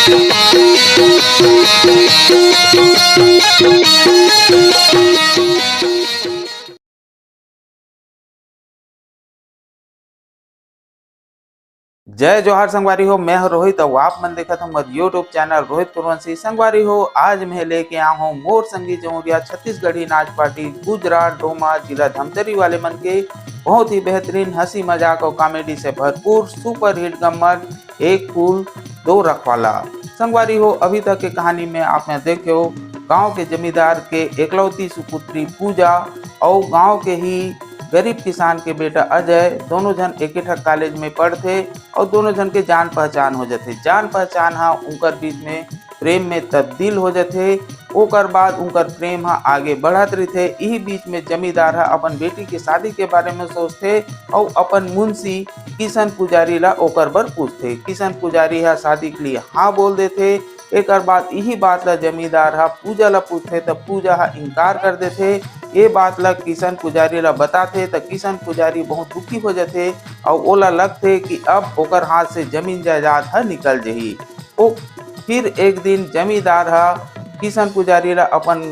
जय जोहार संगवारी हो। मैं हूं रोहित और आप मन देखा था हमारे यूट्यूब चैनल रोहित कुरवंशी। संगवारी हो, आज मैं लेके आया हूँ मोर संगीत जमुरिया छत्तीसगढ़ी नाच पार्टी गुजरात डोमा जिला धमतरी वाले मन के बहुत ही बेहतरीन हंसी मजाक और कॉमेडी से भरपूर सुपर हिट गम्मत एक फूल दो रखवाला। संगवारी हो, अभी तक की कहानी में आपने देखे हो गाँव के जमींदार के एकलौती सुपुत्री पूजा और गाँव के ही गरीब किसान के बेटा अजय, दोनों जन एक कॉलेज में पढ़ते और दोनों जन के जान पहचान हो जाते। जान पहचान हाँ उनकर बीच में प्रेम में तब्दील हो जाते। ओकर बाद उनकर प्रेम हाँ आगे बढ़त रहे। यही बीच में जमींदार हाँ अपन बेटी की शादी के बारे में सोचते और अपन मुंशी किशन पुजारी ला ओकर बर पूछते। किशन पुजारी हाँ शादी के लिए हाँ बोल देते। एक बाद यही बात ला जमींदार हाँ पूजा ला पूछते तब पूजा हाँ इनकार कर देते। ये बात ला किशन पुजारी ला बताते तो किशन पुजारी बहुत दुखी हो जाते और ओला लगते कि अब ओकर हाथ से जमीन जायदाद हा निकल जही। ओ फिर एक दिन जमींदार हा किशन पुजारी ला अपन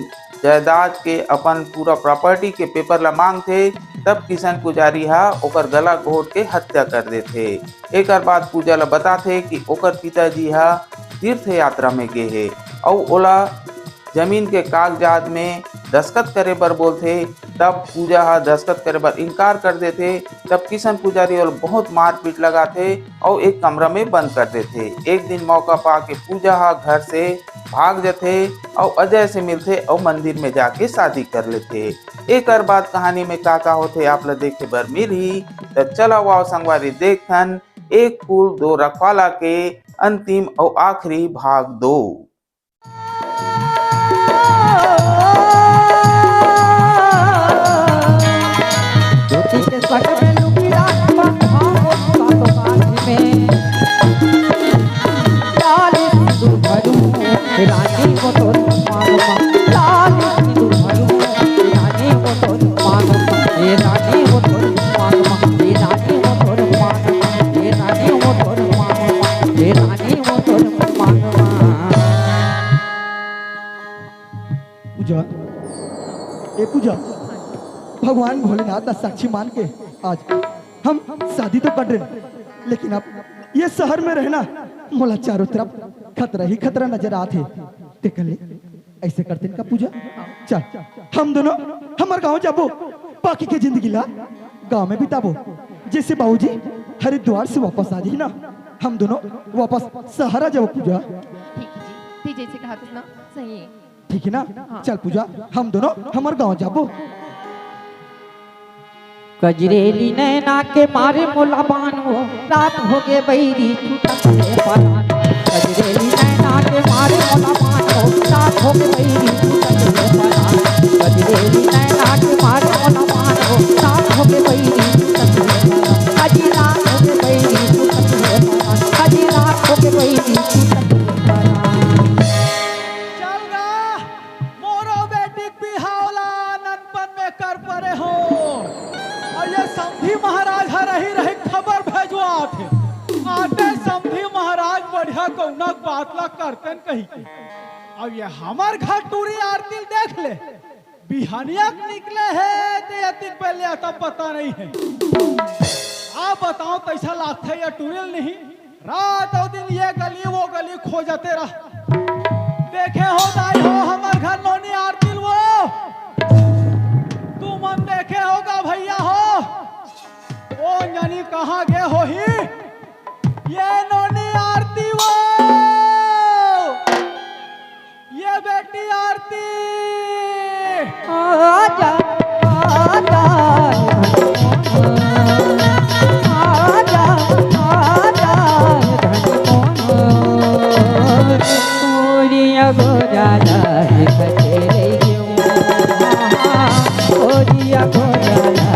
जायदाद के अपन पूरा प्रॉपर्टी के पेपर ला मांगते। तब किशन पुजारी हा ओकर गला घोट के हत्या कर देते। एक बाद पूजा ला बताते कि ओकर पिताजी हा तीर्थ यात्रा में गए है और ओला जमीन के कागजात में दस्तखत करे बर बोलते। तब पूजा हा दस्तखत करे बर इनकार कर देते। तब किशन पुजारी और बहुत मारपीट लगाते और एक कमरा में बंद कर देते। एक दिन मौका पा के पूजा हा घर से भाग जाते और अजय से मिलते और मंदिर में जाके शादी कर लेते। एक बाद कहानी में का होते आप ला देखे बर मिली तो चला वाओ संगवारी देखन एक फूल दो रखवाला के अंतिम और आखिरी भाग 2। पूजा भगवान भोलेनाथ का साक्षी मान के आज हम शादी तो कर रहे, लेकिन अब ये शहर में रहना मोला चारों तरफ खतरा ही खतरा नजर आते। देख ले ऐसे करते का पूजा। चल हम दोनों हमारे गांव जाबो, बाकी के जिंदगी ला गांव में बिताबो। जैसे बाबूजी हरिद्वार से वापस आ जाए ना, हम दोनों वापस सहारा जाओ पूजा। ठीक है जी, जैसे कहा था ना सही है। ठीक है ना? हाँ। चल पूजा हम दोनों हमारे गांव जाबो। कजरेली नैना के मारे मोला बानो रात हो गए बैरी छूटा से पालान। कजरेली नैना के मारे मोला बानो रात हो गए बैरी छूटा से पालान। कजरेली नैना के मारे मोला बानो रात हो गए बैरी छूटा से पालान। अजी रात हो गए बैरी छूटा से पालान। अजी रात हो गए बैरी छूटा से पालान। समधी महाराज हर ही रहे खबर भेजवा थे आते। समधी महाराज बढ़िया कौनक बात ला करते कही के। अब ये हमार घर टूरी आरती देख ले बिहानिया निकले है ते अतिक पहले आता पता नहीं है। आप बताओ कैसा लागता है ये टूरिल नहीं। रात और दिन ये गली वो गली खोजते रह। देखे हो दाई हो हमार घर नोनी आरती वो तू मन देखे होगा भैया हो ओ जानी कहाँ गए हो ही ये नोनी आरती वो ये बेटी आरती आजा आजा आजा आजा ओरिया गोजाला कचरे क्यों ओरिया गोजाला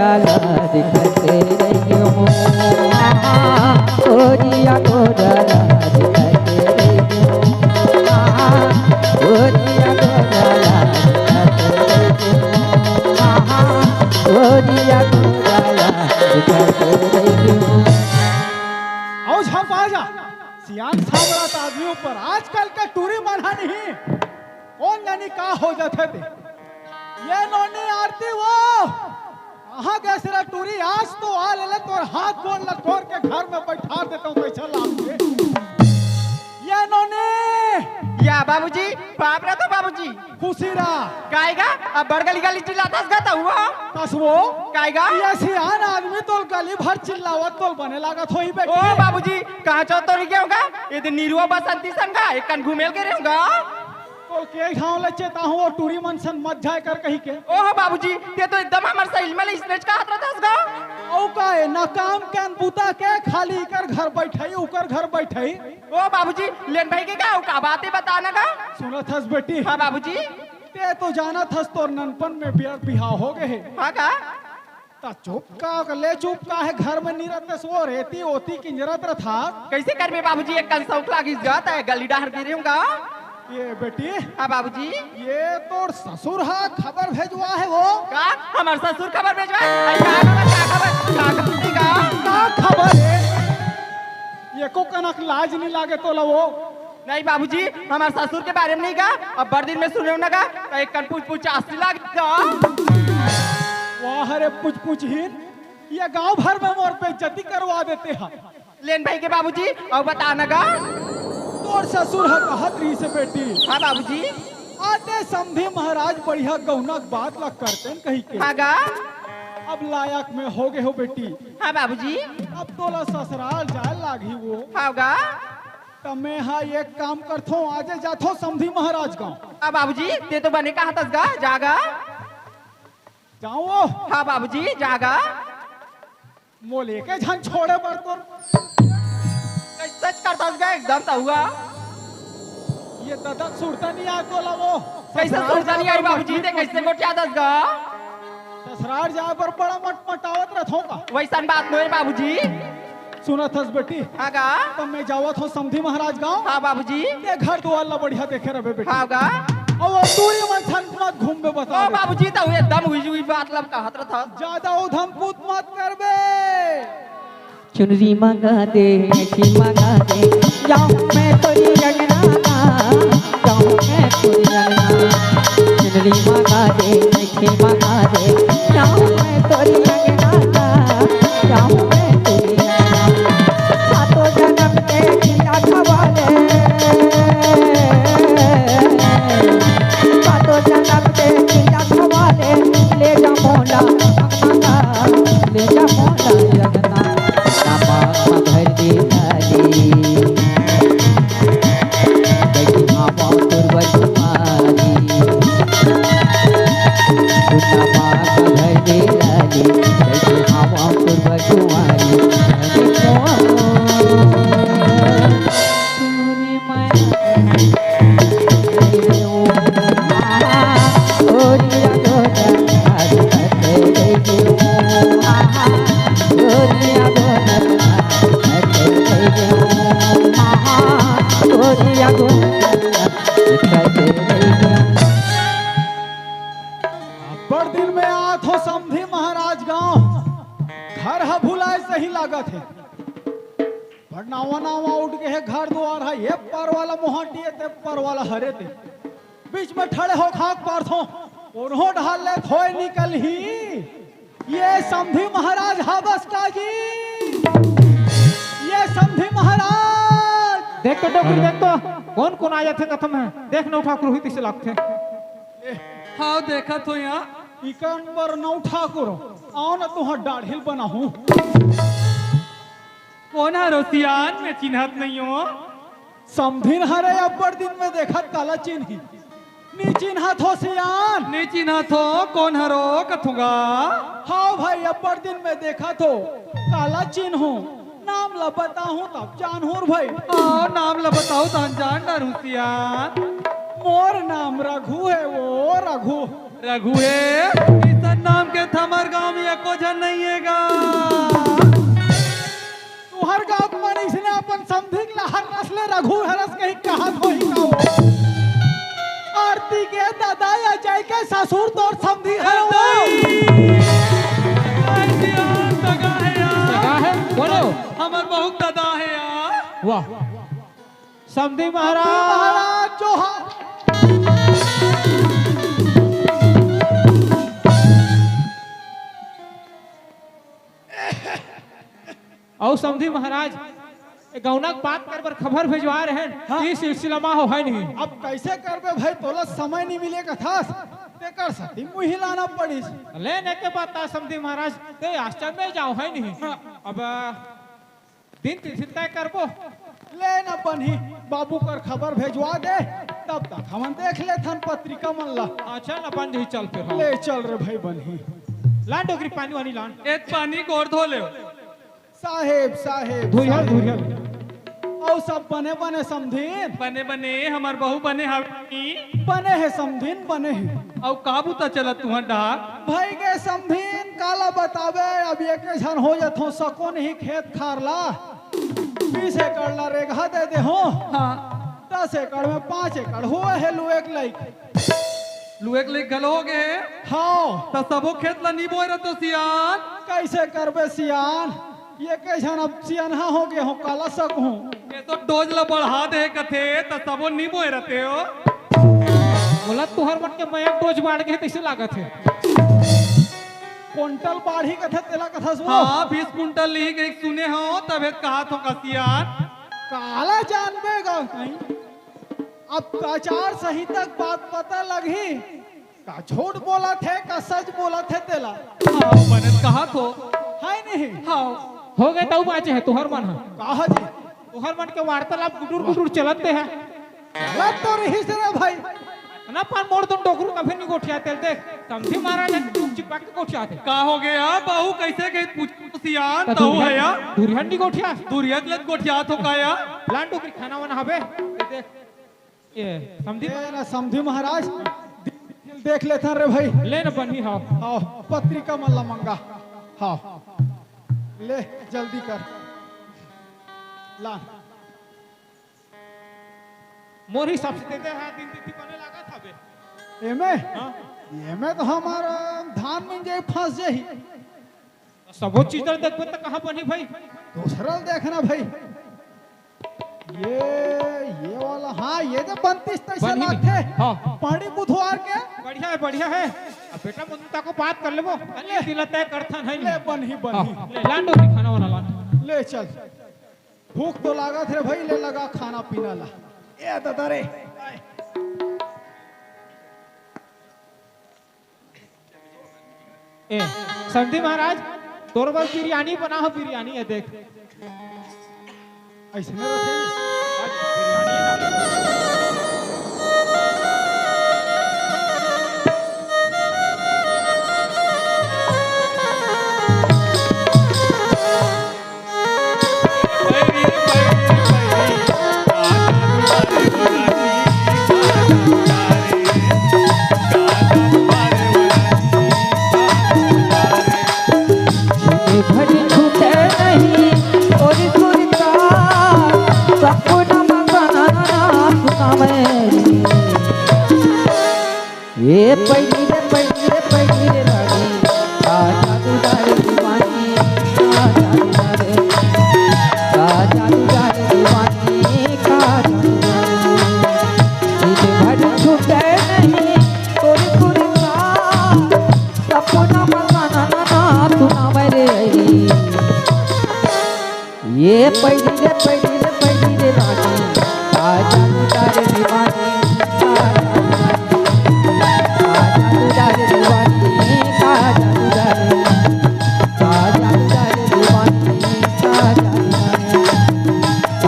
गोरला दिखते रहियो गोरिया गोरला दिखते रहियो गोरिया गोरला दिखते रहियो गोरिया गोरला दिखते रहियो। आओ झप आ जा सियान सामरात आदमियों पर आजकल का टूरी मना नहीं कौन जानी का हो जाते थे ये नोनी आरती वो कहाँ गए सिरा टूरी आज तो आ ले तो हाथ गोड़ लटकोर के घर में बैठा देता हूँ पैसा लाभ के ये नोनी या बाबूजी बाप रे तो बाबूजी खुशी रहा काएगा अब बड़गली गली चिल्लातास गाता हुआ कसबो काएगा ये सियान आदमी तो गली भर चिल्लावत तो बने लागत हो ही ओ बेटी बाबूजी कहाँ चौथ तो नहीं होगा ये दिन नीरुआ बसंती संगा एक कन घूमेल के रहूंगा तो के घाव ले चेता हूँ वो टूरी मनसन मत जाए कर कहीं के ओह बाबूजी ये तो एकदम हमारे सही में स्नेच का हाथ रहता गा औ का है ना काम कैन बूता के खाली कर घर बैठाई उकर घर बैठाई ओ बाबूजी लेन भाई के का बातें बताना का सुनत हस बेटी हाँ बाबूजी ते तो जाना थस तोर ननपन में बिहाव हो गए हाँ का ता चुप का ले चुप का है घर में नीरत सो रहती होती किंजरत रथा कैसे कर में बाबूजी एक कल सौख लागिस गाता है गली डाहर गिरे होगा ये बेटी हाँ बाबूजी ये तोर ससुर हा खबर भेजवा है वो का हमारे ससुर खबर भेजवा क्या खबर है ये को कनक लाज नहीं लागे तो लो नहीं बाबूजी हमारे ससुर के बारे में नहीं कहा अब बड़ दिन में सुने ना का एक कन पूछ पूछ आस्ती लाग वाह रे पूछ हीन ये गांव भर में मोर पे इज्जती करवा देते हैं लेन भाई के बाबूजी और बताना का तोर ससुर है कहत रही से बेटी हाँ बाबूजी आते समझे महाराज बढ़िया गौनक बात लग करते हैं कहीं के हाँ गा अब लायक में हो गए हो बेटी हाँ बाबूजी अब तो ला ससुराल जाए लागी वो हाँ गा तब मैं हाँ एक काम करथो आजे जाथो समझी महाराज गाँव हाँ बाबूजी ते तो बने का हतस गा जागा जाओ हाँ बाबूजी जागा मो लेके झन छोड़े पर तो सच करता गा एकदम तो हुआ ये दादा सुरता नहीं आ तो ला वो कैसे सोचा नहीं आई बाबूजी ते कैसे गोटिया दस गा ससुराल जाए पर बड़ा मटमटावत रथों का वैसन बात नहीं बाबूजी सुना थस बेटी हाँ गा तब मैं जावत हूँ समझी महाराज गाँव हाँ बाबूजी ये घर तो अल्लाह बढ़िया देखे रहे बेटी हाँ गा और वो दूरी में छन मत घूम में बता ओ बाबूजी तो एकदम हुई बात लब का हतरा था ज्यादा उधम कूद मत करबे चुनरी मंगा दे ऐसी मंगा दे जाऊं मैं तेरी अंगना जाऊं मैं तेरी अंगना चुनरी मंगा दे ऐसी मंगा दे जाऊं मैं तेरी अंगना जाऊं मैं तेरी अंगना सातों जन्म के किया खवाले सातों जन्म के किया खवाले ले जा मोला मंगा ले जा मोला जगना भर दे डाली बैठी मामा तुरवर तुम्हारी भर दे डाली बैठी मामा तुरवर तुम्हारी बड़ दिन में आत हो समझी महाराज गांव घर है भुलाए सही लागत है पर नावा नावा उठ के है घर द्वार है ये पर वाला मोहटी है ते पर वाला हरे ते बीच में ठड़े हो खाक पारथो उन्हों ढाल ले थोए निकल ही ये समझी महाराज हाबस का जी ये समझी महाराज देख तो डॉक्टर देख तो कौन कौन आया थे कथम है देख नौ ठाकुर हुई तिसे लगते हाँ देखा तो यहाँ इकन बर नौ ठाकुर आओ ना तुहां डाढ़िल बना हूँ कौन है रोसियान मैं चिन्हत नहीं हूँ समधिन हरे अब्बड़ दिन में देखा काला चिन्ही नी चिन्हत हो सियान नहीं चिन्हा तो कौन हरो कथुगा हाँ भाई अब्बड़ दिन में देखा तो काला चिन्ह हूँ नाम ला बताऊं तब जानूर भाई हाँ नाम ला बताओ तो अनजान ना रोसियान मोर नाम रघु है वो रघु रघु है किसन नाम के हमार गांव में एको जन नहीं हैगा। तुहर गांव में इसने अपन समधी के लहर नस्ले रघु हरस कहीं कहा होई का हो। आरती के दादा या जाय के ससुर तोर समधी है वो। दगा है यार। लगा है बोलो। हमार बहुत दादा है यार। वाह समधी महाराज महाराज जोहार। और समधी महाराज गौना बात कर पर खबर भिजवा रहे हैं। हाँ। ई सिलसिला में हो है नहीं। अब कैसे करबे भाई तोला समय नहीं मिलेगा था ते कर सकती मुही लाना पड़ी। लेने के बाद ता समधी महाराज ते आश्चर्य में जाओ है नहीं। अब दिन तिथि तय करबो। ले न बनी बाबू कर खबर भेजवा दे तब तक हम देख ले थन पत्रिका मन ला। अच्छा ना बंद ही चल फिर। ले चल रे भाई बनी। लान डोगरी पानी वानी लान। एक पानी गोर धो ले। साहेब साहेब धुरियल साहेब। धुरियल। और सब बने बने समधीन बने बने हमार बहू बने हवी। बने है समधीन बने है। और काबू ता चला तुहर डाक। भाई के समधीन काला बतावे अब एक झन हो जथो सको नहीं खेत खारला 20 एकड़ ला रेखा दे दे हो। हाँ 10 एकड़ में 5 एकड़ हुआ है लू एक लाइक। लुएक ले गल हो गए। हाँ तो सबो खेत ला नी बोए तो सियान। कैसे करबे सियान ये के झन अब सियानहा हो गए हो काला सक हूँ। ये तो डोज ला बढ़ा दे कथे तो सबो नी बोए रहते हो। बोला तुहर मन के मैं डोज बाढ़ के कैसे लागत है। क्विंटल बाढ़ी कथे तेला कथा सुनो। हाँ 20 कुंटल ली गई सुने हो तब कहा तो कसियान। काला जानबेगा कहीं अब आचार संहिता बात पता लगी का झूठ बोला थे का सच बोला थे तेला हाँ बने कहा तो। है नहीं। हाँ हो गए तो बाचे है तुहर मन है। कहा जी तुहर मन के वार्तालाप गुडुर गुडुर चलते हैं। लग तो रही से रे भाई। ना पान मोड़ तुम डोकरू कभी नहीं गोठियाते देख समझी महाराज तुम चिपक के गोठियाते। का हो गया बहू कैसे गई पूछ सियान तो है या दुरियन नहीं गोठिया। दुरियत लत गोठिया तो का या। लान डोकरी खाना वाना हबे देख ये समझी ए ना समझी महाराज देख लेते रे भाई। ले न बनी हां हाँ पत्रिका मल्ला मंगा। हाँ ले जल्दी कर ला। मोर हिसाब से देते हैं दिन तिथि बने लगा था बे। एमे हां एमे तो हमारा धान में जे फंस जाही। सबो चीज देखबे तो कहां बनी भाई। दूसरा देखना भाई ये वाला। हाँ ये जो 32 पैसे बनी लाख थे। हाँ पानी बुधवार के बढ़िया है बढ़िया है। अब बेटा मधुता को बात कर लेबो अल्ले दिल तय करथन है ले बनी बनी। ले लान डोकरी खाना वाना लान। ले चल भूख तो लागत रे भाई ले लगा खाना पीना ला। ए दादा रे ए समझी महाराज तोर बार बिरयानी बना हो बिरयानी है देख। ऐसे में रखे भरी छूटे नहीं और सुरता सपना मगना सुना मेरी ये पहली रे रानी आजा तुझारे दीवानी आजा तुझारे दीवानी भरी छूटे नहीं और सुरता सपना मगना सुना मेरे ये पहली रे रानी आजा तुझारे दीवानी आजा तुझारे दीवानी आजा तुझारे दीवानी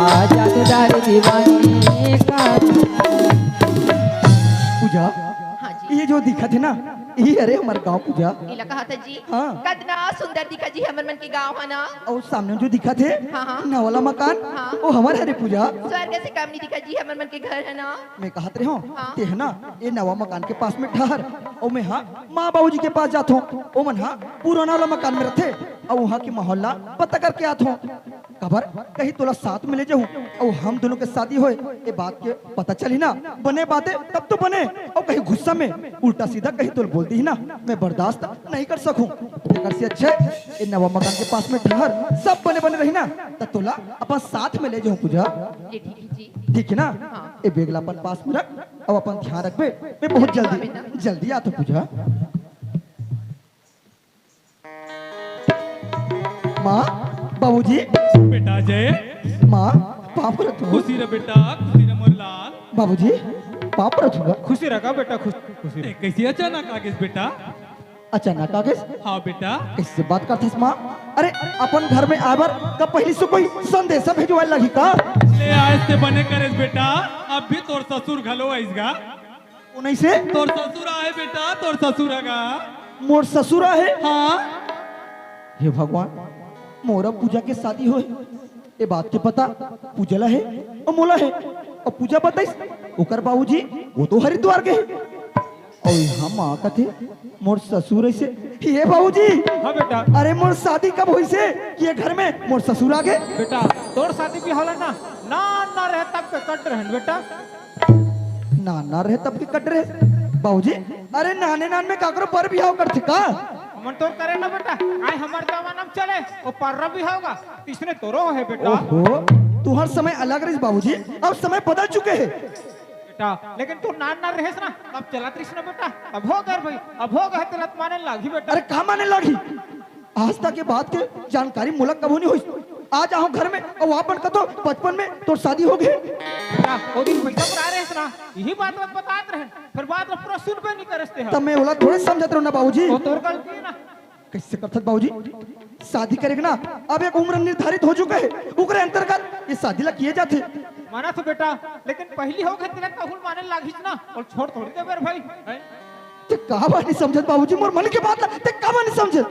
आजा तुझारे दीवानी पूजा हाँ जी ये जो दिखत है ना ये अरे हमारे गांव गांव पूजा इला कहा था जी हाँ। कितना सुंदर दिखा जी हमर मन के गांव है ना। और सामने जो दिखा थे हाँ। ना वाला मकान हाँ। वो हमारे हरे पूजा। स्वर्ग से कम नहीं दिखा जी हमर मन के घर है ना। मैं कहत रहे हूँ हाँ। ते है ना ये नवा मकान के पास में ठहर और मैं हाँ माँ बाबूजी के पास जाता हूँ। ओ मन हाँ पुराना वाला मकान में रहते और वहाँ की मोहल्ला पता करके आता हूँ। खबर कहीं तोला साथ में ले जाऊँ और हम दोनों के शादी होए ये बात के पता चली ना बने बातें तब तो बने और कहीं गुस्सा में उल्टा सीधा कहीं तो बोल दी ना मैं बर्दाश्त नहीं कर सकूं। एकर से अच्छा ये नवा मकान के पास में ठहर सब बने बने रही ना तब तोला अपन साथ में ले जाऊं पूजा। ये ठीक है जी। ठीक है ना हाँ। ये बेगला अपन पास में रख और अपन ध्यान रखबे मैं बहुत जल्दी आता हूं पूजा। माँ बाबूजी बेटा जय माँ पाप रख खुशी रे बेटा, खुशी रे मोर लाल। बाबूजी पाप रखूंगा। खुशी रखा बेटा, खुशी ए, कैसी अचानक आ गई बेटा? अचानक आ गए हाँ बेटा, इससे बात करथस माँ। अरे अपन घर में आवर का पहली से कोई संदेशा भेजवाए लगी का ले आए से बने करे बेटा। अब भी तोर ससुर घलो आइसगा। उन्हीं से तोर ससुर आए बेटा, तोर ससुर आगा। मोर ससुरा है। हाँ हे भगवान मोरा पूजा के शादी हो ये बात के पता पूजला है और मोला है और पूजा बताइस ओकर बाबूजी वो तो हरिद्वार के है। और हम माँ का थे मोर ससुर से ये बाबूजी। हाँ बेटा। अरे मोर शादी कब हुई से ये घर में मोर ससुर आ गए। बेटा तोर शादी भी होला ना ना रहे तब के कट रहे बेटा। ना रहे तब के कट रहे बाबूजी। अरे नाने नान में काकरो पर बिहाव करते का मन तो करे ना बेटा। आए हमार जमाना में चले वो पर्रा भी होगा तीसरे तोरो है बेटा। ओहो तू हर समय अलग रही बाबूजी अब समय बदल चुके हैं बेटा लेकिन तू ना रहेस ना अब चला त्रिस ना बेटा। अब हो गए भाई, अब हो गए तिलक माने लागी बेटा। अरे कहा माने लगी आज तक ये बात के जानकारी मुलक कबू नहीं हुई। आज आओ घर में और वहाँ पर तो बचपन में तो शादी हो गई। बेटा वो दिन पैसा पर आ रहे हैं ना यही बात बतात रहे फिर बात पूरा सुन पे नहीं करते हैं। तब मैं बोला थोड़े समझत रहो ना बाबूजी। वो तोर गलती है ना। कैसे करते बाबूजी शादी करेगा ना अब एक उम्र निर्धारित हो चुका है उकरे अंतर्गत ये शादी ला किए जाते माना तो बेटा लेकिन पहली हो गए तिलक काहुल माने लागी ना और छोड़ थोड़ी दे बेर भाई। हैं? ते कहा बात नहीं समझत बाबूजी मोर मन की बात ला ते कहा नहीं समझत।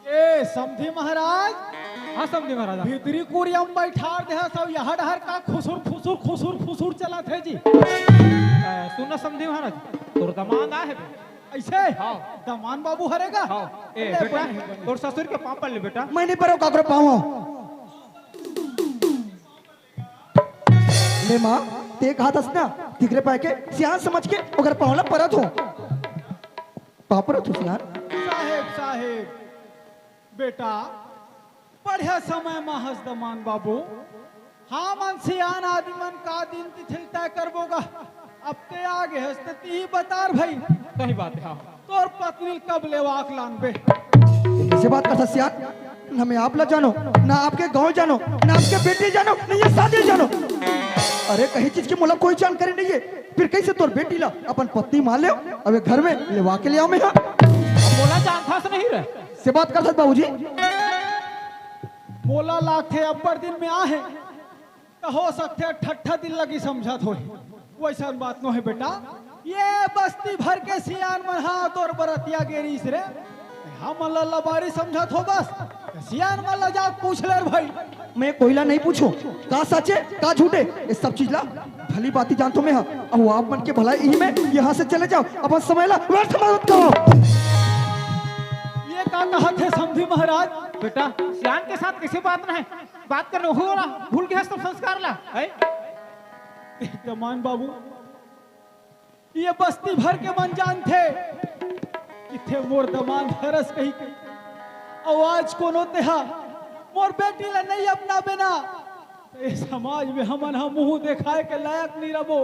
ए समधी महाराज हाँ समझे महाराज। भीतरी कुरियम बैठार दे सब यहाँ डहर का खुसुर फुसुर चला थे जी। सुनना समझे महाराज तोर दमाद आ है ऐसे हाँ। दमान बाबू हरेगा। हाँ ए बेटा तोर ससुर के पापा ले बेटा। मैं नहीं पर काकरो पाऊँ ले माँ ते कहा था ना तिकरे पाए के सियान समझ के अगर पावला परत हो पापरत हो सियान साहेब बेटा बढ़िया समय में हंस दमान बाबू। हाँ मन सियान आदमी मन का दिन तिथिल तय करबोगा अब ते आगे हंसते ही बता भाई सही बात है। हाँ तोर पत्नी कब लेवाक लान बे। कैसे बात करता सियान ना मैं आप ला जानो ना आपके गांव जानो ना आपके बेटी जानो ना ये शादी जानो। अरे कहीं चीज की मुला कोई जानकारी नहीं है फिर कैसे तोर बेटी ला अपन पत्नी मान ले अब घर में लेवा के ले आओ मैं यहाँ बोला जानता से नहीं रहे से बात करता बाबूजी। मोला लाखे अब्बर दिन में आहे तो हो सकते ठट्ठा दिन लगी समझत हो वैसा बात नो है बेटा। ये बस्ती भर के सियान मन हाँ तोर बरतिया गेरीस रे हम लबारी समझत हो बस सियान मन जा पूछ ले भाई। मैं कोयला नहीं पूछूं का सचे का झूठे ये सब चीज ला भली बाती जानतो मैं हाँ अब आप मन के भलाई ही में यहाँ से चले जाओ अपन समय ला व्यर्थ मत करो। ये का कहा थे समझी महाराज। बेटा सियान के साथ किसी बात ना है बात करने हो रहा भूल गया सब संस्कार ला है। दमान बाबू ये बस्ती भर के मन जान थे इथे मोर दमान धरस कही आवाज कोनो तेहा मोर बेटी ला नहीं अपना बिना तो समाज में हमन हम मुंह दिखाए के लायक नहीं रबो।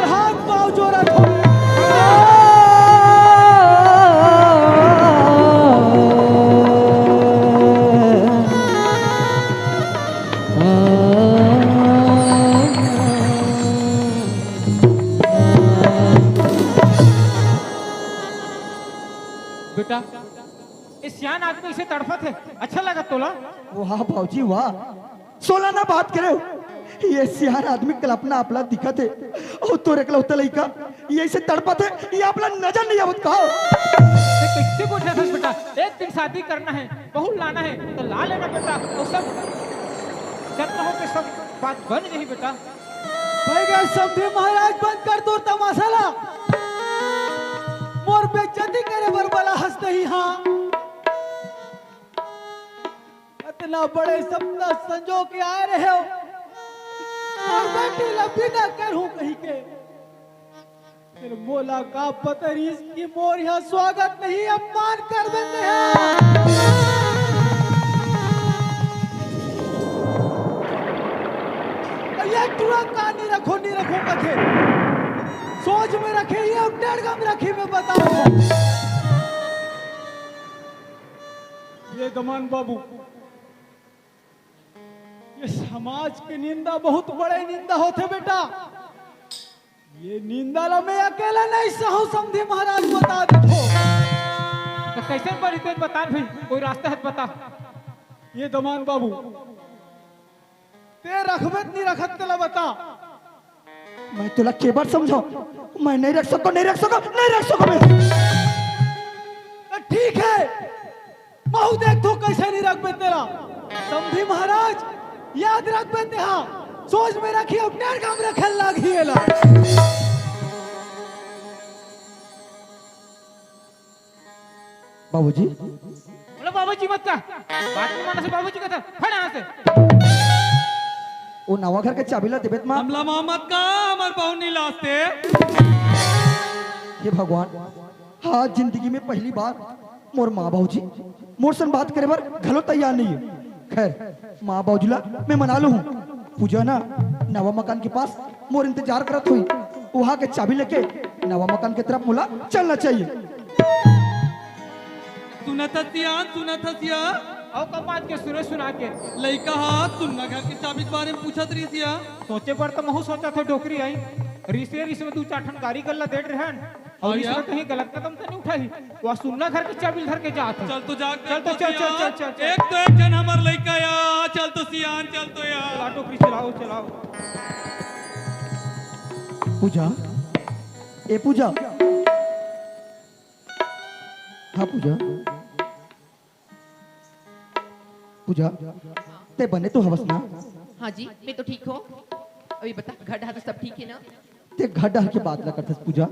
हाथ पाँव जोड़ा बेटा इस सियान आदमी से तड़फत है अच्छा लगा तोला। वाह भाजी वाह 16 ना बात करे ये सियार आदमी कल्पना आपला दिखत है और तोरे कलौता लइका ये ऐसे तड़पत है ये आपला नजर नहीं आवत का ये कैसे पूछा था बेटा? एक दिन शादी करना है, बहू लाना है तो ला लेना बेटा। तो सब करना हो के सब बात बन गई बेटा। भाई गए समधी महाराज बंद कर दो तमाशा। मोर बेइज्जती करे बरबला हंसते ही हाँ। इतना बड़े सपना संजो के आए रहे हो और बेटी लंबी ना करूं कहीं के फिर मोला का पतरीस की मोर यहाँ स्वागत नहीं अपमान कर देते हैं। ये तुरंत का नहीं रखो कथे सोच में रखे ये अब 1.5 गम रखी मैं बताऊं। ये दमान बाबू ये समाज की निंदा बहुत बड़े निंदा होते बेटा। ये निंदा ला मैं अकेला नहीं सहू समझी महाराज बता दो। तो कैसे बड़ी तेज बता भाई, कोई रास्ता है तो बता। ये दमान बाबू ते रखबत नहीं रखत तेला बता। मैं तुला के बार समझो मैं नहीं रख सको मैं ठीक है बहु देख तो कैसे नहीं रख बे तेरा समझी महाराज याद रख बे तेहा सोच में रखी अब 1.5 गम रखल लागी एला। बाबूजी बोलो बाबूजी मत का बात में माना से बाबूजी का था फड़ यहाँ से। वो नवा घर के चाबीला देबेत मां हमला मोहम्मद का हमार बहू नहीं लाते। हे भगवान हाँ जिंदगी में पहली बार मोर माँ बाबूजी मोर सन बात करे बार घलो तैयार नहीं है। खैर माँ बाबूजीला मैं मना लू हूँ। पूजा ना नवा मकान के पास मोर इंतजार करत हुई वहाँ के चाबी लेके नवा मकान की तरफ मुला चलना चाहिए। सुनत हसिया और कब बात के सुना के लइका हाथ सुनना घर की चाबी के बारे में पूछत रही सिया। सोचे पर तो महू सोचा था डोकरी आई रिसे में 2-4 ठन गाड़ी गल्ला देट रहन और या? इसमें कहीं गलत कदम तो नहीं उठाई। वह सुनना घर की चाबी धर के जात चल तो जाग चल तो चल एक तो एक जन हमार लइका या चल तो सियान चल तो यार डोकरी चलाओ। पूजा ए पूजा हाँ पूजा ते बने तो हवस ना। हाँ जी मैं तो ठीक हूँ। अभी बता घर ढा तो सब ठीक है ना? ते घर डर के बात ना करते पूजा।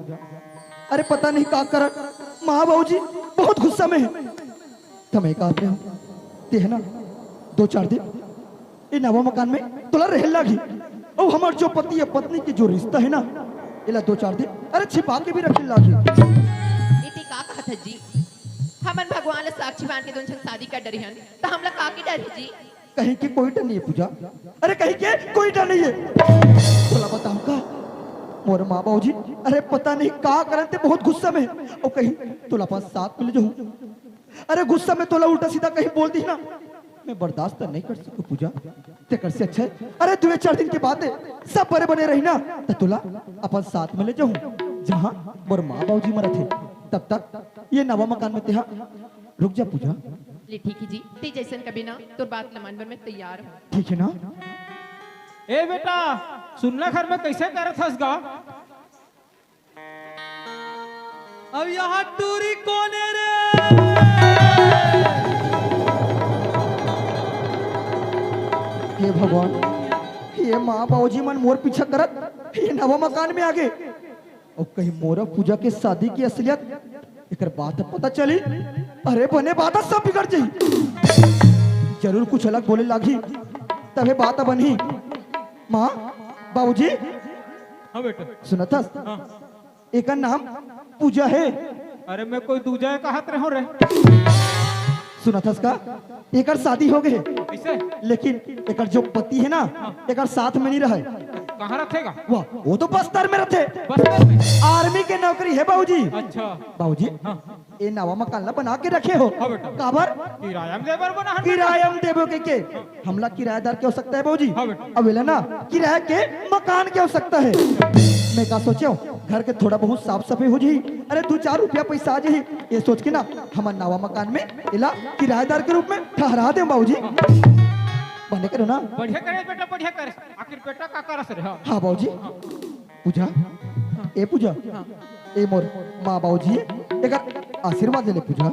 अरे पता नहीं का कर माँ बाबूजी बहुत गुस्सा में है। तमें कहते हो ते है ना 2-4 दिन ये नवा मकान में तोला रह लागी और हमार जो पति है पत्नी की जो रिश्ता है ना इला 2-4 दिन अरे छिपा के भी रख लागी। इतनी का कहा था जी हमन भगवान ने साक्षी मान के दोनों शादी कर डरी हन तो हम लोग का की डर है जी। कहीं के कोई डर नहीं है पूजा। अरे कहीं के कोई डर नहीं है। तोला बताऊं का मोर माँ बाबूजी अरे पता नहीं का करते बहुत गुस्सा में और कहीं तोला पास साथ मिल जाऊं अरे गुस्सा में तोला उल्टा सीधा कहीं बोल दी ना मैं बर्दाश्त नहीं कर सकूं पूजा। ते कर से अच्छा है अरे 2-4 दिन के बाद सब बड़े बने रही ना तो तोला अपन साथ में ले जाऊं जहां मोर माँ बाबूजी मरत है तब तक ये नवा मकान में तेहा रुक जा पूजा। ले ठीक है जी ते जैसन कभी ना तो बात न मानवर में तैयार हूँ। ठीक है ना। ए बेटा सुनना घर में कैसे करत हस गा? अब यहाँ टूरी कौन है रे? हे भगवान ये माँ बाबूजी मन मोर पीछा करत ये नवा मकान में आ गए और कहीं मोरा पूजा के शादी की असलियत एक बात पता चली अरे बने बात सब बिगड़ जाई। जरूर कुछ अलग बोले लागी तबे बात बनी। माँ बाबूजी हाँ बेटा सुनता एक नाम पूजा है। अरे मैं कोई दूजा कहत रहो रे सुनता का एक शादी हो गए ऐसे लेकिन एक जो पति है ना एक साथ में नहीं रहे। कहाँ रखेगा? वाह वो तो बस्तर में रहते बस्तर में। आर्मी के नौकरी है बाबूजी। अच्छा बाबूजी ये नवा मकान ला बना के रखे हो हाँ बेटा। काबर किराया में देबर बना हन किराया में देबो के हमला किराएदार के हो सकता है बाबूजी। हाँ बेटा। अब वेला ना किराया के मकान के हो सकता है। मैं का सोचो घर के थोड़ा बहुत साफ सफाई हो जाही अरे 2-4 रुपया पैसा आ जाही ये सोच के ना हमार नवा मकान में इला किराएदार के रूप में ठहरा दे बाबूजी। बने करो ना। बढ़िया करे बेटा, बढ़िया करे। आखिर बेटा का करस रहे हो? हाँ बाबूजी। पूजा ए पूजा ए मोर माँ बाबूजी एक आशीर्वाद ले ले पूजा।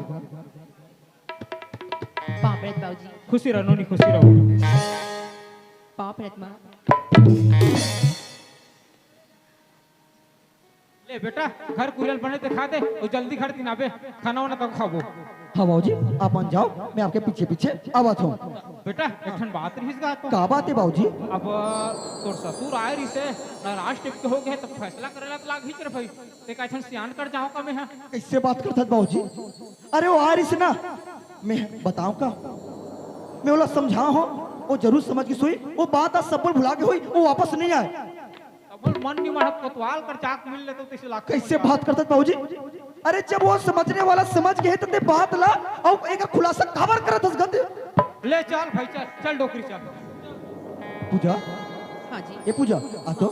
पाप रत बाबूजी, खुशी रहो नोनी, खुशी रहो। पाप रत माँ। ले बेटा, घर कुरियल बने दिखा दे और जल्दी घर दिनाबे, खाना वाना कब खाबो? हाँ बाबूजी आप मान जाओ, मैं आपके पीछे पीछे आवाज हूँ। बेटा एक ठन बात रहीस गा तो। का बात है बाबूजी? अब तोर ससुर आए रही से नाराज टिप के हो गए तो फैसला करेला तो लाग ही कर भाई। ते का ठन सियान कर जाओ का मैं। कैसे बात करता है बाबूजी? अरे वो आ रही से ना, मैं बताऊं का, मैं बोला समझा हो, वो जरूर समझ की सोई, वो बात आज सब भुला के हुई, वो वापस नहीं आए। अब मन नहीं मरत कोतवाल कर चाक मिल ले तो तिस लाख। कैसे बात करता है बाबूजी? अरे जब वो समझने वाला समझ गए तो ते बात ला और एक खुलासा खबर करत हस गंद। ले चल भाई, चल चल डोकरी चल। पूजा हाँ जी। ये पूजा आ तो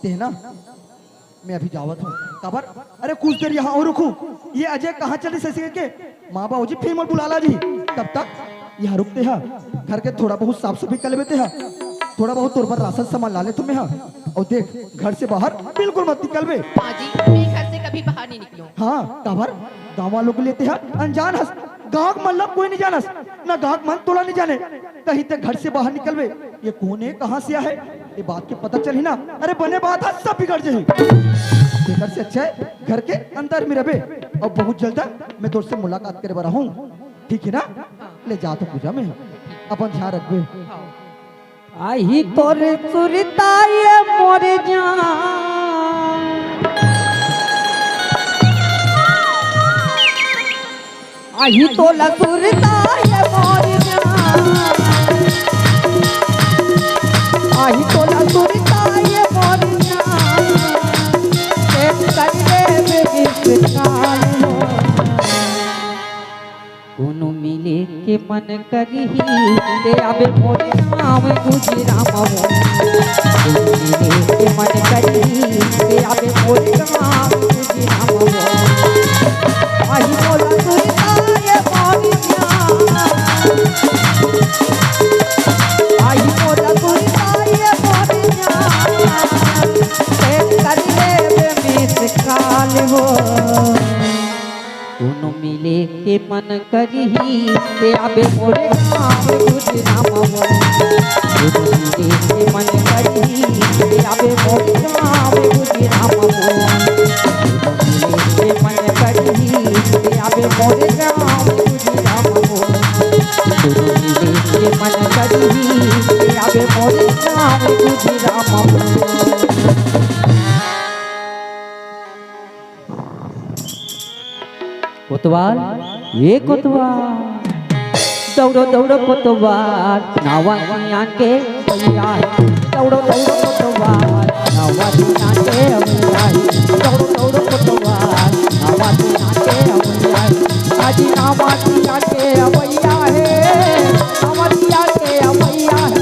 ते ना, मैं अभी जावत हूँ खबर। अरे कुछ देर यहाँ और रुकू, ये अजय कहाँ चली ससी के माँ बाबूजी फिर मत बुलाला जी, तब तक यहाँ रुकते हैं, घर के थोड़ा बहुत साफ सफाई कर लेते हैं, थोड़ा बहुत तौर पर राशन सामान ला ले तुम्हें। हाँ और देख घर से बाहर बिल्कुल मत निकल बे। हाँ जी, मैं घर से कभी बाहर नहीं निकलूं। हाँ खबर गाँव वालों को लेते हैं अनजान हंस, गाँव मतलब कोई नहीं जानस ना, गाँव मन तोला नहीं जाने, कहीं तक घर से बाहर निकल बे। ये कौन है, कहाँ से है, ये बात के पता चली ना, अरे बने बात है सब बिगड़ जाए। घर से अच्छा है घर के अंदर में रहे। और बहुत जल्द मैं तुझसे मुलाकात करे बरा हूँ, ठीक है ना? ले जा तो पूजा में अपन ध्यान रखबे। आई तोरे सुरता ये मोर जान, आई तोला सुरता ये मोर जान, आई तोला सुरता ये मोर जान, एक करे बेबी काल हो, कोनो मिले के मन करही ते आबे मोर नाम गुजराम हो, कोनो मिले के मन करही ते आबे मोर नाम गुजराम हो, आई मोला सुरता ये मोर जान, आई मोला सुरता ये मोर जान, एक करे बेबी काल हो, कोनो मिले के मन करही ते आबे मोरे नाम गुजराम हो, कोनो मिले के मन करही ते आबे मोरे नाम गुजराम हो, कोनो मिले के मन करही ते आबे मोरे नाम गुजराम हो, कोनो मिले के मन करही ते आबे मोरे नाम गुजराम हो। कोतवाल ये कोतवाल दौड़ो दौड़ो कोतवाल नावा दुनिया के भैया है, दौड़ो दौड़ो कोतवाल नावा दुनिया के भैया है, दौड़ो दौड़ो कोतवाल नावा दुनिया के भैया है, आज नावा दुनिया के भैया है, नावा दुनिया के भैया है,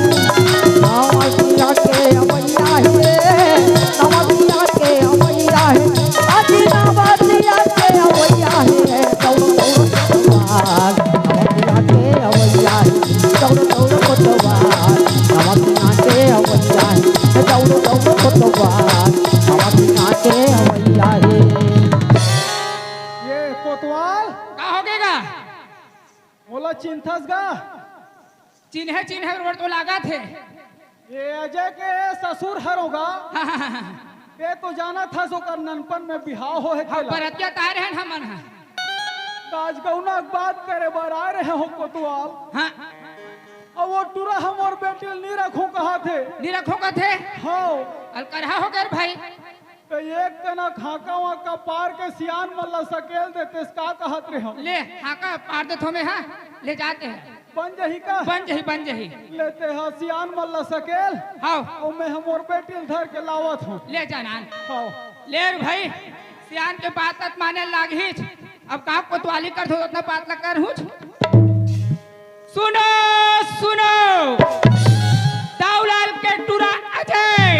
नावा दुनिया के भैया है, नावा दुनिया के भैया है, आज नावा दुनिया के भैया है, दौड़ो दौड़ो कोतवाल नावा दुनिया के भैया है, दौड़ो दौड़ो कोतवाल नावा दुनिया के भैया है, दौड़ो दौड़ो कोतवाल नावा दुनिया के भैया है। ये कोतवाल का हो गएगा? बोला चिंथस गा, चिन्ह रोड तो लगा थे। ये अजय के ससुर हर होगा। ये तो जाना था सो कर ननपन में बिहाव हो है हम खेला। बरतिया तार हैं हमन हां। आज गौना बात करे बर आ रहे हो कोतवाल। हां और वो टूरा हम और बेटी नहीं रखो कहा थे। नहीं रखो का थे। हाँ अलकरहा हो गए भाई। तो एक तना खाका वाका पार के सियान मल्ला सकेल देते इसका कहत रहे हम। ले हाका पार दे थोमे हां ले जाते हैं। बन जही का बन जही लेते हैं सियान मल्ला सकेल। हां और मैं हम और बेटी धर के लावत हूँ। ले जाना हाँ ले रे भाई सियान के बात तक माने लागी। अब का कोतवाली कर दो उतना बात लग कर हूँ। सुनो सुनो दाऊलाल के टूरा अजय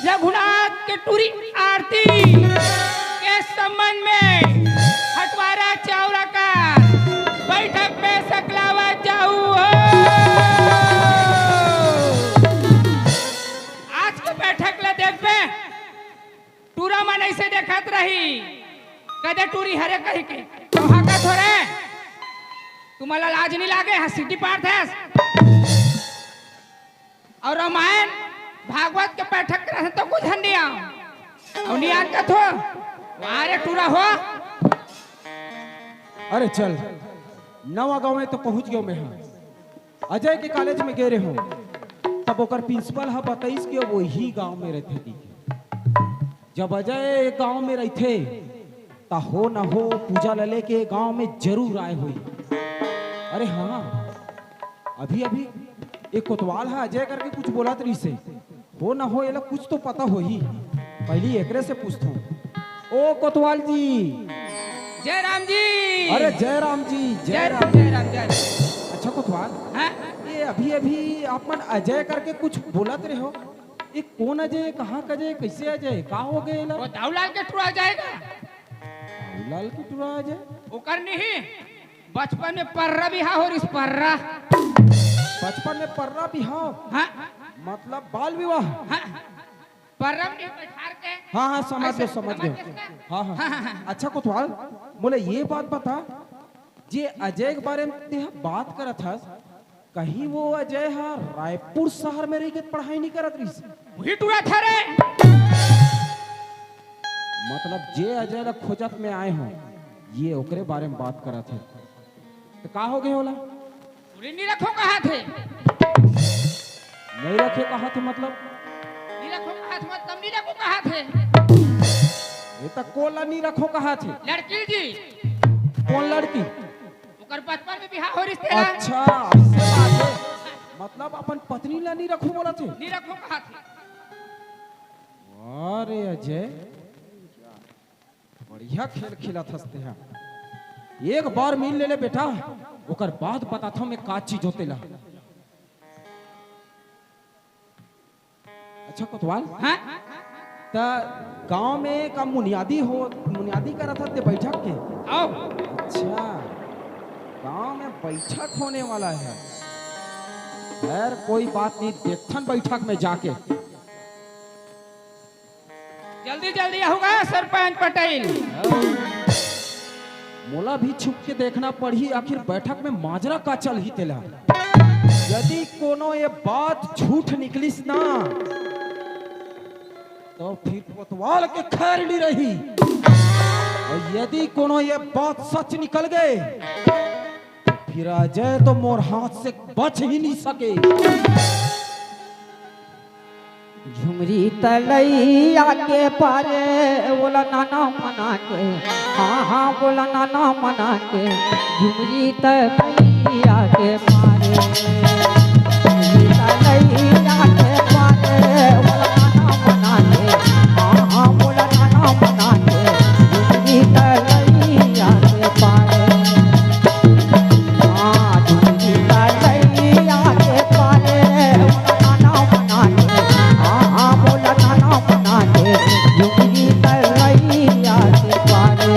रघुनाथ के टूरी आरती के संबंध में हटवारा चावरा का बैठक में सकलावा जाऊ हो। ऐसे देखत रही कदे टूरी हरे कही के तो हाका थोड़े तुम्हाला लाज नहीं लागे हसीटी पार्थ है और रामायण भागवत के बैठक रहे तो कुछ हंडिया और नियान का थो अरे टूरा हो। अरे चल नवा गांव में तो पहुंच गयो मैं अजय के कॉलेज में गए रहे हो तब ओकर प्रिंसिपल हा बताइस कि वही गांव में रहते थी। जब अजय गांव में रहते ता हो न हो पूजा लले के गांव में जरूर आए हुई। अरे हाँ अभी अभी एक कोतवाल है अजय करके कुछ बोला तरी से हो न हो ये लोग कुछ तो पता हो ही पहली एकरे से पूछता हूँ। ओ कोतवाल जी जय राम जी। अरे जय राम जी जय राम जय राम जय। अच्छा कोतवाल हाँ? ये अभी अभी आप मन अजय करके कुछ बोलत रहे हो ये कौन अजय कहाँ का अजय कैसे अजय कहाँ हो गए वो दाऊलाल के टूरा जाएगा लाल की टुरा अजय ओकर नहीं बचपन में पर्रा भी हो इस पर्रा बचपन में पर्रा बिहाव हाँ मतलब बाल विवाह हाँ पर्रा में बैठार के हाँ हाँ समझ गए ऐसे समझ गए समझ गए? हाँ हाँ अच्छा कोतवाल बोले ये बात बता जे अजय के बारे में ते बात करत हस कहीं वो अजय हा रायपुर शहर में रह के पढ़ाई नहीं करत रही वही टूरा था रे मतलब जे अजय ला खोजत में आए हो ये ओकरे बारे में बात करत है तो का हो गए होला पूरी नहीं रखो कहा थे नहीं रखे कहा थे मतलब नहीं रखो कहा थे मतलब नहीं रखो कहा थे ये तक कोला नहीं रखो कहा थे लड़की जी कौन लड़की ओकर बचपन में बिहार हो रिश्ते अच्छा ऐसे बात है मतलब अपन पत्नी ला नहीं रखो बोला थे नहीं रखो कहा थे अरे अजय बढ़िया खेल खिलात हंसते हैं एक बार मिल ले ले बेटा ओकर बाद बता था मैं का चीज होते ला अच्छा कोतवाल हाँ ता गांव में का मुनियादी करा था ते बैठक के आओ अच्छा गांव में बैठक होने वाला है खैर कोई बात नहीं देखथन बैठक में जाके जल्दी जल्दी होगा सरपंच पटेल मोला भी छुप के देखना पड़ी आखिर बैठक में माजरा का चल ही तेला यदि कोनो ये बात झूठ निकलिस ना तो फिर कोतवाल के खैर नहीं रही और यदि कोनो ये बात सच निकल गए तो फिर अजय तो मोर हाथ से बच ही नहीं सके झुमरी तलैया के पारे बोला नाना मना के हाँ हाँ बोला नाना मना के झुमरी तलैया के पारे झुमरी तलैया के पारे बोला नाना मना के हाँ हाँ बोला नाना मना के झुमरी तलैया के पारे हाँ झुमरी तलैया के पारे बोला नाना मना के हाँ बोला नाना बना के झुमरी तलैया के पारे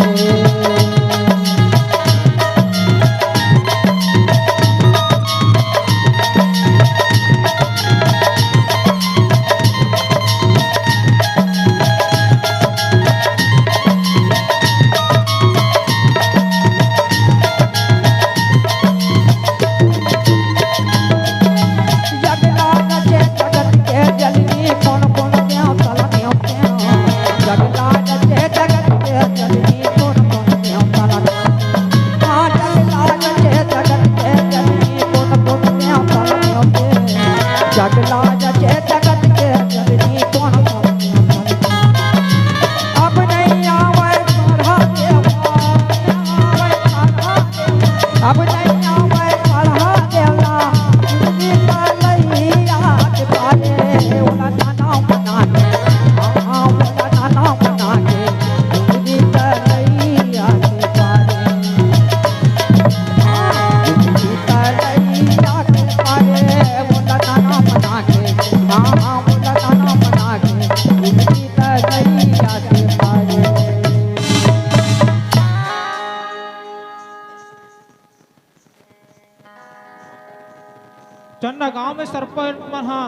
जगला रचे जगत के जलनी कौन कौन क्यों तला क्यों क्यों जगला रचे जगत के जलनी कौन कौन क्यों तला हाँ जगला रचे जगत के जलनी कौन कौन क्यों तला क्यों क्यों जगला रचे जगत के जलनी कौन कौन क्यों तला अब नहीं आवे पढ़ा के अब नहीं आवे पढ़ा देला झुमरी तलैया के पारे बोला नाना बना के हाँ बोला नाना बना के झुमरी तलैया के पारे झुमरी तलैया के पारे बोला नाना बना के हाँ बोला नाना बना के झुमरी तलैया के पारे चन्ना गांव में सरपंच मन हाँ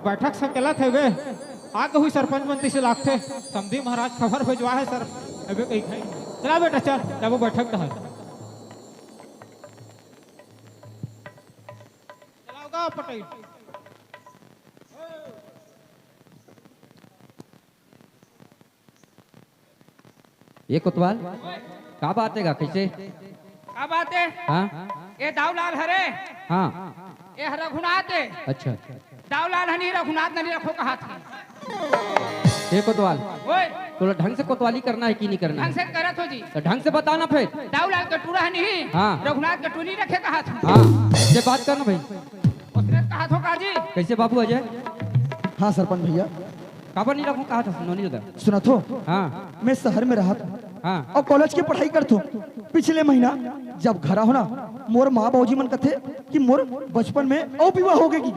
बैठक सकेला थे वे आगे हुई सरपंच मंत्री से लागते समधी महाराज खबर भेजवा है सर अबे कहीं खाई चला बेटा चल जब वो बैठक है चलाओगा पटेल ये कोतवाल का बात है कैसे क्या बात है हाँ ये दाऊलाल हरे हाँ ये रघुनाथ है अच्छा दाऊलाल हनी रघुनाथ नहीं रखो कहा था ये कोतवाल ओए तो ढंग से कोतवाली करना है कि नहीं करना ढंग से करत हो जी तो ढंग से बताना फिर दाऊलाल का टूरा है नहीं हाँ। रघुनाथ का टूली रखे कहा था हाँ ये बात करना भाई उसने कहा था काजी कैसे बाबू अजय हाँ सरपंच भैया, काबर नहीं रखूं कहा था नोनी लगा सुना तो हाँ मैं शहर में रहा था हाँ और कॉलेज की पढ़ाई करता हूँ। पिछले महीना जब घर हो ना मोर माँ बाबूजी मन कथे कि मोर बचपन में और विवाह हो गई।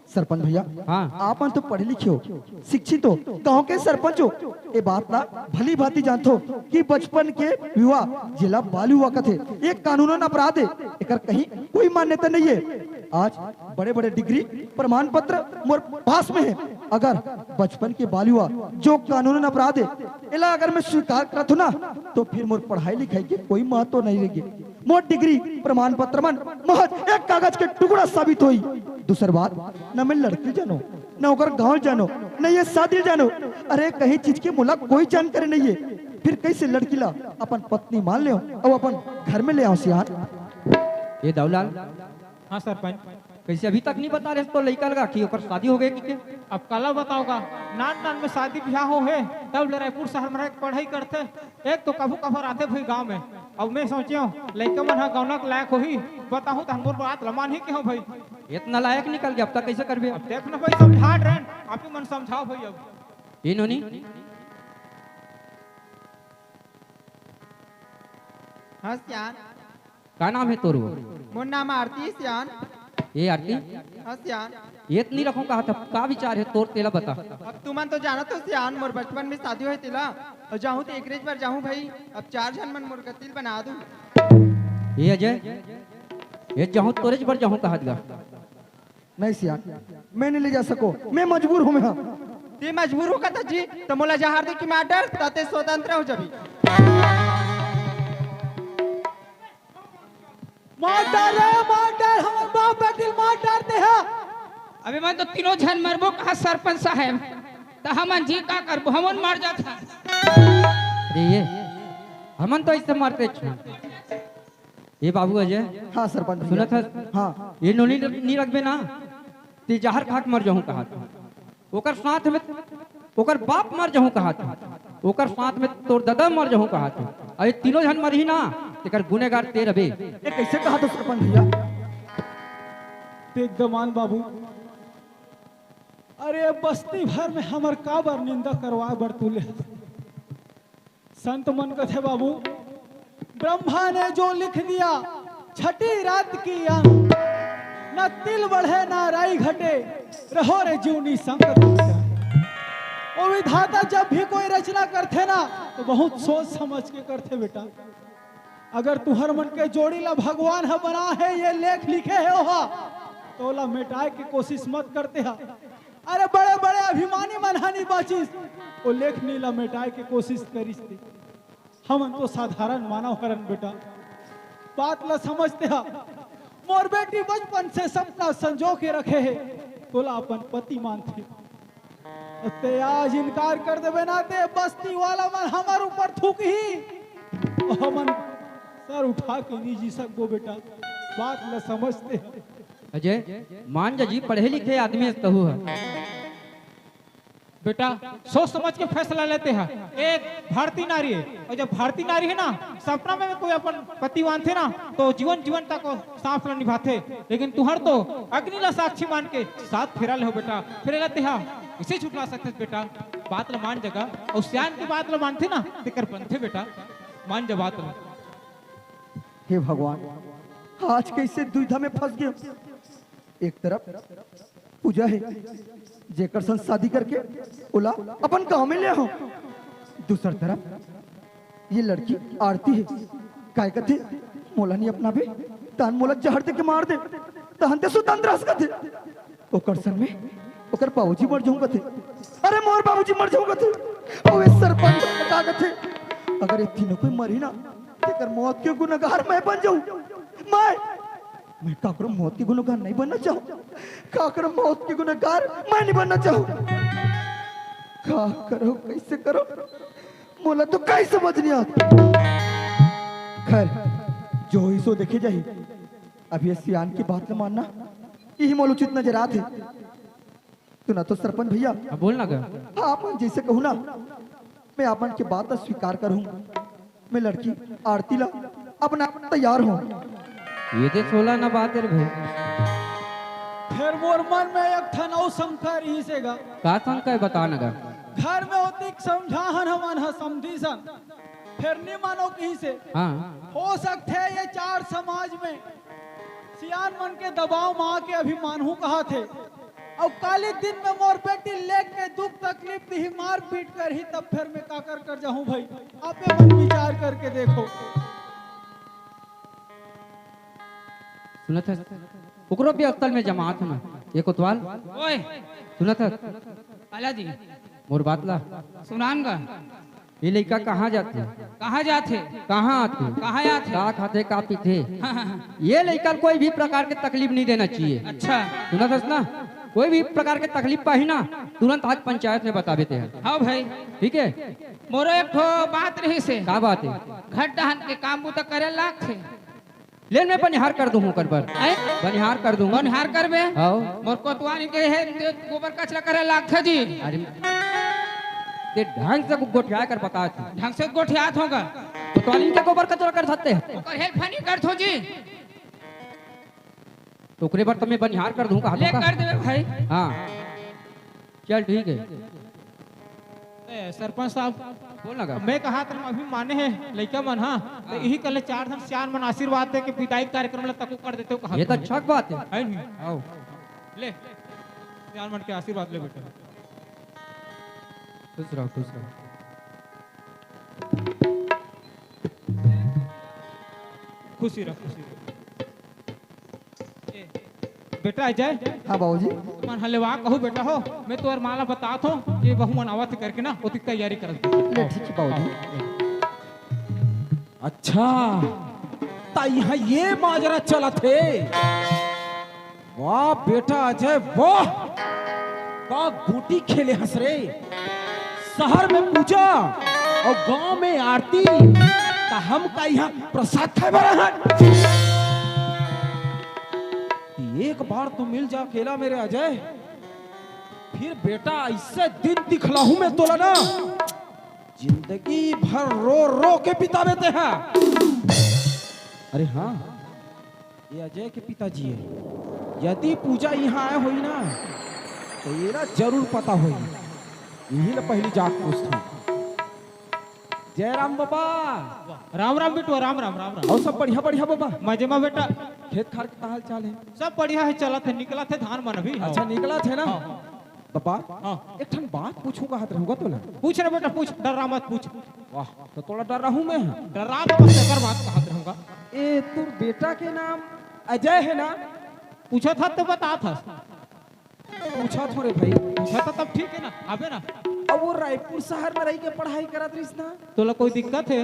सरपंच भैया हाँ आप तो पढ़े लिखे हो, शिक्षित हो, गांव के सरपंच हो, ये बात ना भली भांति जानते हो कि बचपन के विवाह जिला बाल विवाह कथे एक कानूनन अपराध है, एकर कहीं कोई मान्यता नहीं है। आज बड़े बड़े डिग्री प्रमाण पत्र मोर पास में है। अगर बचपन के बाल विवाह जो कानूनन अपराध है इला अगर मैं स्वीकार करत हूं ना तो फिर मोर पढ़ाई लिखाई के कोई महत्व नहीं रहेगी। मोर डिग्री प्रमाण पत्र मन महज एक कागज के टुकड़ा साबित हुई। दूसरी बात न मैं लड़की जानो न होकर गांव जानो न ये शादी जानो, अरे कहीं चीज की मुला कोई जानकारी नहीं है, फिर कैसे लड़की ला अपन पत्नी मान ले और अपन घर में ले आओ सियान। ये दाऊलाल हाँ सरपंच कैसे अभी तक नहीं बता रहे तो लड़का लगा कि ओकर शादी हो गई कि के? अब कल बताओगा नान नान में शादी ब्याह हो है तब रायपुर शहर में पढ़ाई करते एक तो कभू कभर आते भाई गांव में। अब मैं सोचियो लड़के मन हा गाँव के लायक हो ही बताऊँ तो हमको बात लमान ही क्यों भाई इतना लायक निकल गया अब तक कैसे करबे? अब देख ना भाई समझा रहे आप ही मन समझाओ भाई। अब ये नोनी हाँ सियान का नाम है तोर वो? मोर नाम आरती सियान ये आरती हाँ सियान ये नहीं रखूं कहा था का विचार है तोर तेला बता। अब तुमन तो जाना तो सियान मोर बचपन में शादी हुई तिला और जाऊँ तो एक बार जाऊँ भाई अब 4 जन मन मोर कतिल बना दूं। ये अजय ये जाऊं तोरेज पर जाऊं कहा दिया नहीं सियान मैं नहीं ले जा सको, मैं मजबूर हूँ। मैं ते मजबूर हो कता जी तो मोला जहार दे की मैटर ताते स्वतंत्र हो जबी मार हमर बाप बेटी मार डालते हैं। अबे मैं तो तीनों जन मरबो कहा सरपंच साहब तो हमन जी का करबो हमन मार जाता। अरे ये हमन तो इससे मारते छ ये बाबू अजय हाँ सरपंच सुना था हाँ ये नोनी नहीं रखबे ना ते जहर खाक मर जाऊं कहा था ओकर साथ में ओकर बाप मर जाऊं कहा था ओकर साथ में तोर दादा मर जाऊं कहा था अरे तीनों जन मरही ना तेकर गुनेगार ते रबे। ये कैसे कहा था सरपंच भैया? देख दमान बाबू अरे बस्ती भर में हमर का बार निंदा करवा बरतुले संत मन कथे बाबू ब्रह्मा ने जो लिख दिया छठी रात की अंग न तिल बढ़े ना राई घटे रहो रे जीवनी संकट। वो विधाता जब भी कोई रचना करते ना तो बहुत सोच समझ के करते बेटा। अगर तुहर मन के जोड़ी ला भगवान है बना है ये लेख लिखे है ओहा तो ला मिटाए की कोशिश मत करते हा। अरे बड़े बड़े अभिमानी मनहानी बाचिस वो लेख नीला मिटाए की कोशिश करिस थी। हम तो साधारण मानव हरन बेटा बात ला समझते हा। मोर बेटी बचपन से सपना संजो के रखे है तोला अपन पति मानते ते आज इनकार कर देवे ना ते बस्ती वाला मन हमार ऊपर थूक ही हमन सर उठा के नहीं जी सकबो बेटा बात ला समझते हैं। अजय मान जा जी पढ़े लिखे आदमी कहू है बेटा सोच समझ के फैसला लेते हैं। एक भारतीय नारी है और जब भारतीय नारी है ना सपना में कोई अपन पति मानते ना तो जीवन जीवन तक साथ में निभाते, लेकिन तुहर तो अग्नि ला साक्षी मान के साथ फेरा ले हो बेटा फिर लेते हैं इसे छुटला सकते बेटा। बात ला मान जगह और सियान की बात ला मानते ना तेकर बनते बेटा मान जा बात ला। हे भगवान आज कैसे दुविधा में फंस गए। एक तरफ पूजा है जेकर संग शादी करके ओला अपन गांव में ले आओ, दूसरी तरफ ये लड़की आरती है काय कथे मोला नहीं अपना बे तान मोला जहर दे के मार दे तहन ते सुतंत्र हंस कथे ओकर संग में ओकर बाबूजी मर जाऊंगा थे। अरे मोर बाबूजी मर जाऊंगा थे। ओए सरपंच बता के थे अगर ये तीनों कोई मरी ना तेकर मौत के गुनहगार मैं बन जाऊं। मैं काकरो मौत के गुनहगार नहीं बनना चाहूं। काकरो मौत के गुनहगार मैं नहीं बनना चाहूं। का करो कैसे करो मोला तो कहीं समझ नहीं आता। खैर जो ही सो देखे जाही। अब ये सियान की बात न मानना यही मोल उचित नजर आते। तो ना तो सरपंच भैया बोलना क्या? आप जैसे कहूँ ना मैं आपन की बात स्वीकार करूँ। मैं लड़की आरती ला अपना तैयार हूँ। ये तो 16 ना बात है रे भाई। फिर मोर मन में एक ठनौ शंकर ही सेगा का शंका है बता ना। घर में होती समझाहन हमन ह समझी सन फिर नहीं मानो कहीं से। हाँ हो सकते है ये चार समाज में सियान मन के दबाव माँ के अभिमान हूँ कहा थे। और काले दिन में मोर बेटी लेक के दुख तकलीफ ही मार पीट कर ही तब फिर मैं का कर जाऊं भाई। आप मन विचार करके देखो। सुनत है ओकरो भी अक्तल में जमात है ना ये कोतवाल। ओए सुनत है आला जी मोर बात ला सुनान का ये लड़का कहाँ जाते कहाँ जाते कहाँ आते कहाँ आते का खाते का पीते। हाँ, हाँ, हाँ। ये लड़का कोई भी प्रकार के तकलीफ नहीं देना चाहिए। अच्छा सुना था ना कोई भी प्रकार के तकलीफ पाही ना तुरंत आज पंचायत में बता देते हैं। हाँ भाई ठीक है मोरो एक ठो बात रही से क्या बात है? घर दहन के काम वो तो करे लाग थे ले मैं बनिहार कर दूँ कर पर बनिहार कर दूंगा। बनिहार करबे आओ मोर कोतवाल के है गोबर कचरा करे लाग थे जी। अरे ते ढंग से गोठिया कर बता थे। ढंग से गोठियात होगा कोतवाली के गोबर कचरा कर सकते हैं ओकर हेल्प नहीं कर थो जी। टोकरे पर तुम्हें बनिहार कर दूंगा ले कर देवे भाई। हाँ चल ठीक है। ए, सरपंच साहब बोल लगा मैं कहा तुम अभी माने हैं लड़का मन। हाँ तो यही कल 4 धन सियान मन आशीर्वाद दे के विदाई कार्यक्रम ला तक कर देते हो कहा ये तो अच्छा बात है। है नहीं आओ ले सियान मन के आशीर्वाद ले बेटा। खुश रहो खुश रहो। खुशी रह खुशी रह। बेटा अजय हाँ बाबूजी मन हलेवा कहू बेटा हो मैं तोर माला बतात हूँ ये बहु मन आवत करके ना ओती तैयारी कर ले ठीक है बाबूजी। अच्छा ता यहाँ ये माजरा चला थे। वाह बेटा अजय वाह का बूटी खेले हंस रे। शहर में पूजा और गांव में आरती ता हम का यहाँ प्रसाद खाए बड़ा है। एक बार तो मिल जा अकेला मेरे अजय फिर बेटा ऐसे दिन दिखलाहू मैं तोला ना जिंदगी भर रो रो के बितावे ते हैं। अरे हाँ ये अजय के पिताजी है। यदि पूजा यहाँ आए हुई ना तो ये ना जरूर पता हुई। यही ना पहली जाग पूछता। जय राम बाबा। राम राम बेटू राम राम राम राम। और सब बढ़िया बढ़िया बाबा मजे में बेटा खेत खार का हाल चाल है? सब बढ़िया है चला थे निकला थे धान मन अभी। अच्छा निकला थे ना बाबा। हाँ। एक ठन बात पूछूंगा हाथ रहूंगा तो ना। पूछ रहे बेटा पूछ डरा मत पूछ। वाह तो थोड़ा डर रहा हूँ मैं। डरा तो बस कर बात कहा रहूंगा। ए तुर बेटा के नाम अजय है ना? पूछा था तो बता था। पूछा थोड़े भाई। पूछा था तब ठीक है ना आबे ना। अब वो रायपुर शहर में रह के पढ़ाई करत रहीस ना? तोला कोई दिक्कत है?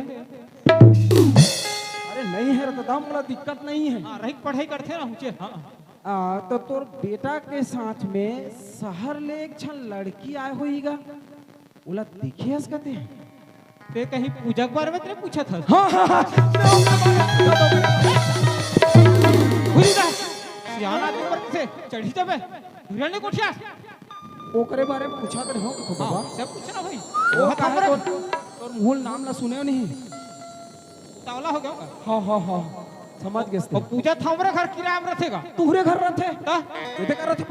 अरे नहीं है तो दाम वाला दिक्कत नहीं है। हाँ रही पढ़ाई करते ना ऊंचे। हाँ तो तोर बेटा के साथ में शहर ले एक छन लड़की आए होईगा उला दिखे हस कहते ते कहीं पूजा के बारे में तेरे पूछा था? हाँ हाँ हाँ सियाना के ऊपर से चढ़ी जाबे घुरने कोठिया ओकरे बारे में पूछा कर हो तो बाबा सब पूछना भाई। वो कहा तोर मूल नाम ना सुने नहीं तावला हो गया। हाँ हाँ हाँ समझ गए। और पूजा था हमारे घर किराया में रखेगा। तुहरे घर रहते ता ये कर रहे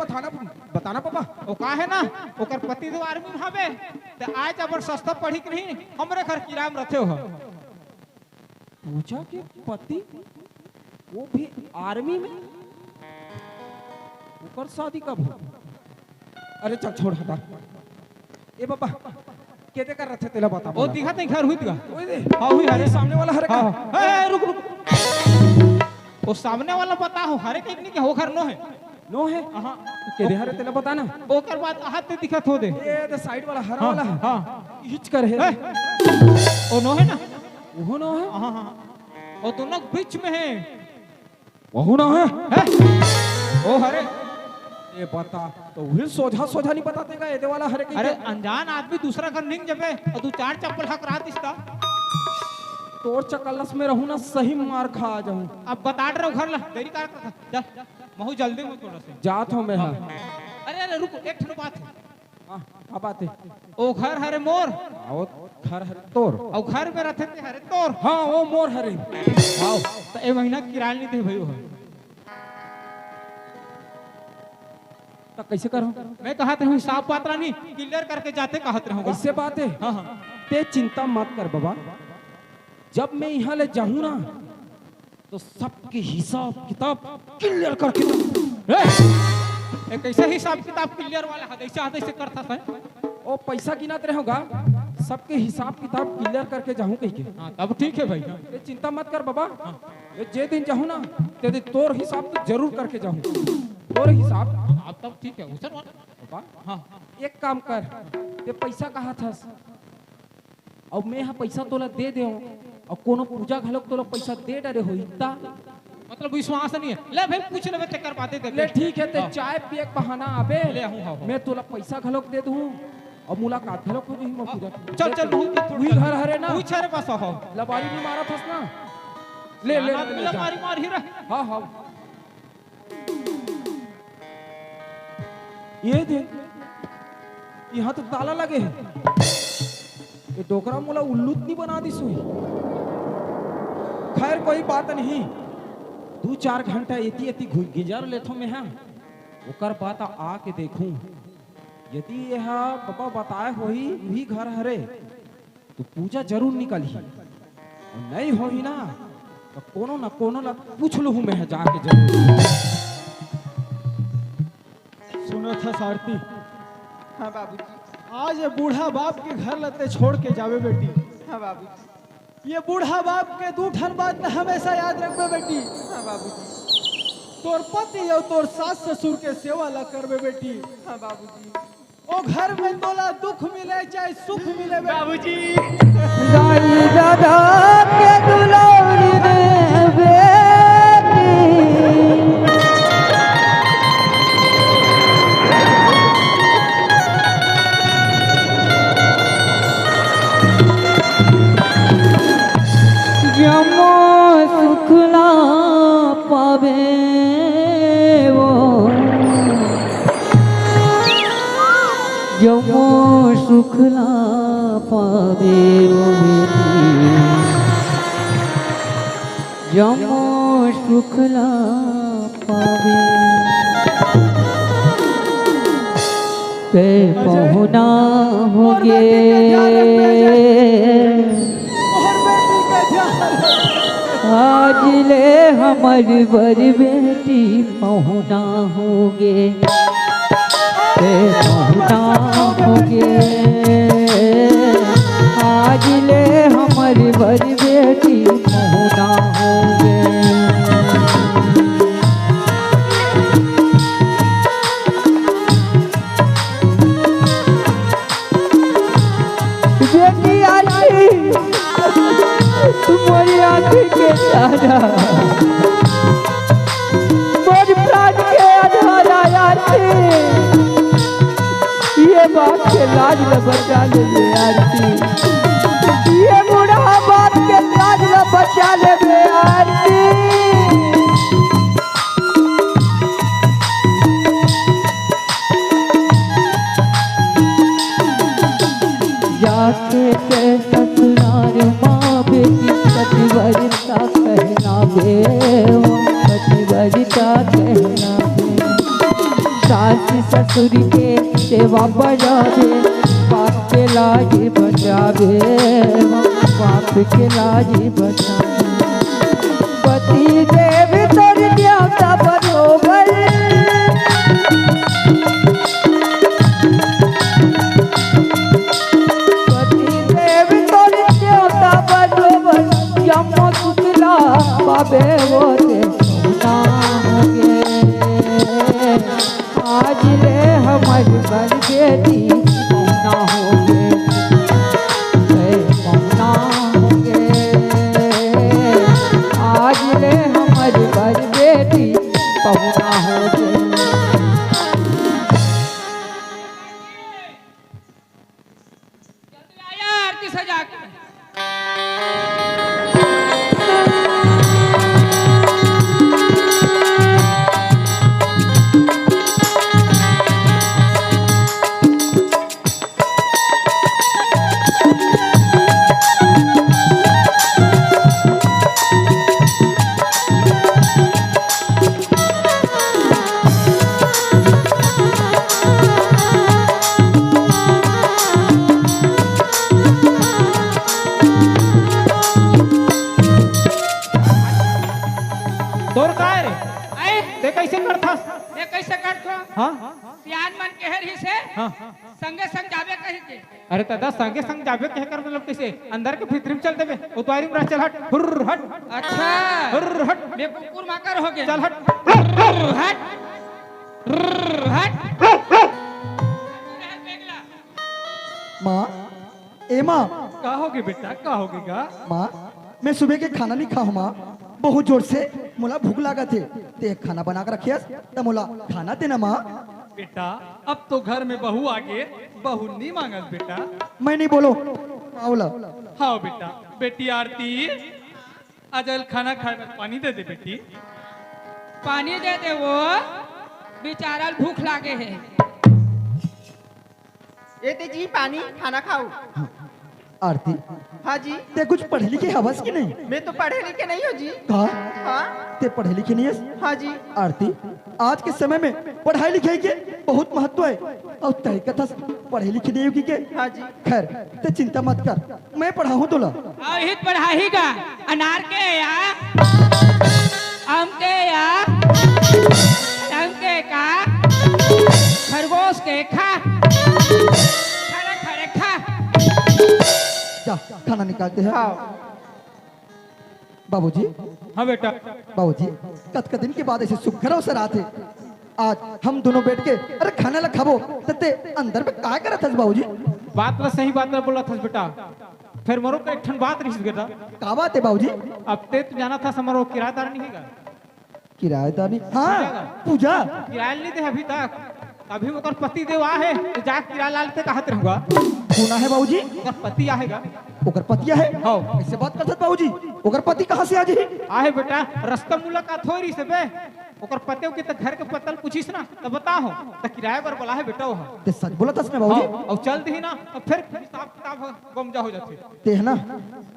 बताना पापा। ओ का है ना ओकर पति तो आर्मी में हवे ते आज अबर सस्ता पढ़ी के नहीं हमरे घर किराया में रखे हो। पूजा के पति वो भी आर्मी में ओकर शादी कब हो? अरे चल छोड़ हटा। ए बाबा केते कर रहे थे तेला बता। ओ दिखा नहीं घर हुई दिखा। ओए दे हां हुई हरे सामने वाला हरे का। ए रुक रुक ओ सामने वाला पता हो हरे कहीं नहीं के हो घर नो है। नो है हाँ के दे हरे तेला बता ना ओकर बाद हाथ में दिखत हो दे ये तो साइड वाला हरा वाला है हाँ हिच कर है ओ नो है ना वो नो है हाँ हाँ और दोनों बीच में है वो नो है ओ हरे ये बता तो वो सोझा सोझा नहीं बताते का ये वाला हरे अरे अनजान आदमी दूसरा घर नहीं जबे और तू चार चप्पल हक रात इसका तोर चकल्लस में रहूं ना सही मार खा आ जाऊं अब बता रहे हो घर ला देरी कर जा महू जल्दी में थोड़ा से जात हूं मैं हां अरे रुक एक ठो बात है हां बात है ओ घर हरे मोर आओ घर हरे तोर और घर में रहते थे हरे तोर हां वो मोर हरे आओ तो ए महीना किराया नहीं दे भयो तो कैसे करूं मैं कहते हूँ साफ बात रानी क्लियर करके जाते कहते रहूंगा कैसे बात है हाँ हाँ ते चिंता मत कर बाबा जब मैं यहाँ ले जाऊं ना तो सबके हिसाब किताब क्लियर करके कैसे हिसाब किताब क्लियर वाला है ऐसे करता था ओ पैसा गिनाते रहोगा सबके हिसाब किताब क्लियर करके जाऊं कहीं के हाँ तब ठीक है भाई ये चिंता मत कर बाबा ये जे दिन जाऊं ना ते दिन तोर हिसाब तो जरूर करके जाऊं तोर हिसाब अब तब ठीक है उधर बाबा हाँ एक काम कर ये पैसा कहाँ था अब मैं यहाँ पैसा तोला दे दे और कोनो पूजा घलोक तोला पैसा दे डरे हो इतना मतलब विश्वास नहीं है ले भाई पूछ ले चक्कर बातें दे ले ठीक है ते चाय पिए के बहाना आबे ले हूं हाँ मैं तोला पैसा घलोक दे दूं और मुलाकात घलोक हो जही पूजा चल चल वही घर हरे ना पूछ रे पास हो लबारी नहीं मारा थस ना ले ले ले मारी मार ही रहे हां हां ये देख यहाँ तो ताला लगे है ये डोकरा मोला उल्लू नहीं बना दी सुई खैर कोई बात नहीं 2-4 घंटा एती एती गुजर लेथो मैं हाँ ओकर बात आके देखूं यदि यह बाबा बताए होही वही घर हरे तो पूजा जरूर निकली और नहीं होही ना तो कोनो ना पूछ लू मैं जाके जरूर सुनो था सारथी हाँ बाबूजी आज ये बूढ़ा बाप के घर लते छोड़ के जावे बेटी हाँ बाबूजी ये बूढ़ा बाप के 2 ठन बात न हमेशा याद रखबे बेटी हाँ बाबूजी तोर पति और तोर सास ससुर के सेवा ला करबे बेटी हाँ बाबूजी ओ घर में तोला दुख मिले चाहे सुख मिले बाबूजी दाई दादा के दुलारी रे बेटी जमो सुखला पावे वो जमो सुखला पावे वो बेटी जमो सुखला पावे के पहुना हो गे आज ले हमर बर बेटी पहुना होगे पहुना होगे आज ले हमर बर बेटी पहुना होगे बेटी आई तुम्हारी आंखें के तारा मोर प्राण के आधार आया थे ये बात के लाज न बचा ले आरती ये बूढ़ा बात के लाज न बचा ले आरती जाके के ससुराल माँ बेटी पतिव्रता कहना बे पतिव्रता कहना बे सास ससुर के सेवा बजावे बाप के लाज बचावे बाप के लाज बचावे पति देव तोर देवता बरोबर बाबे वो ते पहुना होगे हाँ सियान मन कहर ही से हाँ संगे संग जावे कही के अरे दादा संगे संग जाबे कह कर मतलब कैसे अंदर के भीतर में चल देबे वो तो में चल हट हुर्र हट अच्छा हुर्र हट बे कुकुर माकर हो गए चल हट हट हट माँ ए माँ का होगे बेटा का होगेगा माँ मैं सुबह के खाना नहीं खाऊं माँ बहुत जोर से मोला भूख लगा थे ते खाना बना कर रखियस तो मोला खाना देना माँ बेटा अब तो घर में बहू आगे बहू नहीं मांगस बेटा मैं नहीं बोलो आओला हाँ बेटा बेटी आरती अजल खाना खाए में पानी दे दे बेटी पानी दे दे वो बेचारा भूख लागे है ये ते जी पानी खाना खाओ। आरती हाँ जी ते कुछ पढ़े लिखे हवस की नहीं मैं तो पढ़े लिखे नहीं हूँ जी। कहा हाँ ते पढ़े लिखे नहीं है हाँ जी आरती आज के समय में पढ़ाई लिखाई के बहुत महत्व है और तय कथा पढ़े लिखे नहीं होगी के हाँ जी खैर ते चिंता मत कर मैं पढ़ाऊँ तोला और हित पढ़ाई का अनार के या आम के या संग के का खरगोश के खा खड़े खड़े खा जा खाना निकालते हैं हाँ बाबूजी हाँ बेटा बाबूजी कत दिन के बाद ऐसे सुखर अवसर आते आज हम दोनों बैठ के अरे खाना ला खाबो तते अंदर में का करत हस बाबूजी बात ला सही बात ला बोला था बेटा फिर मरो का एक ठन बात रही बेटा का बात है बाबूजी अब ते तू जाना था समरो किराएदार नहीं हैगा किराएदार नहीं हाँ पूजा किराया नहीं दे अभी तक अभी ओकर पति देव आ है तो जा किराया लालते कहत रहूंगा सुना है बाबूजी ओकर पति आएगा ओकर पतिया है हाँ ऐसे बात करत बाबूजी ओकर पति कहाँ से आ जी आहे बेटा रास्ता मुलाकात हो रही से बे ओकर पते के त घर के पतल पूछिस ना तो बताओ त किराया पर बोला है बेटा वो ते सच बोला तस ना बाबूजी और चल दी ना तो फिर हिसाब किताब गमजा हो जाती ते है ना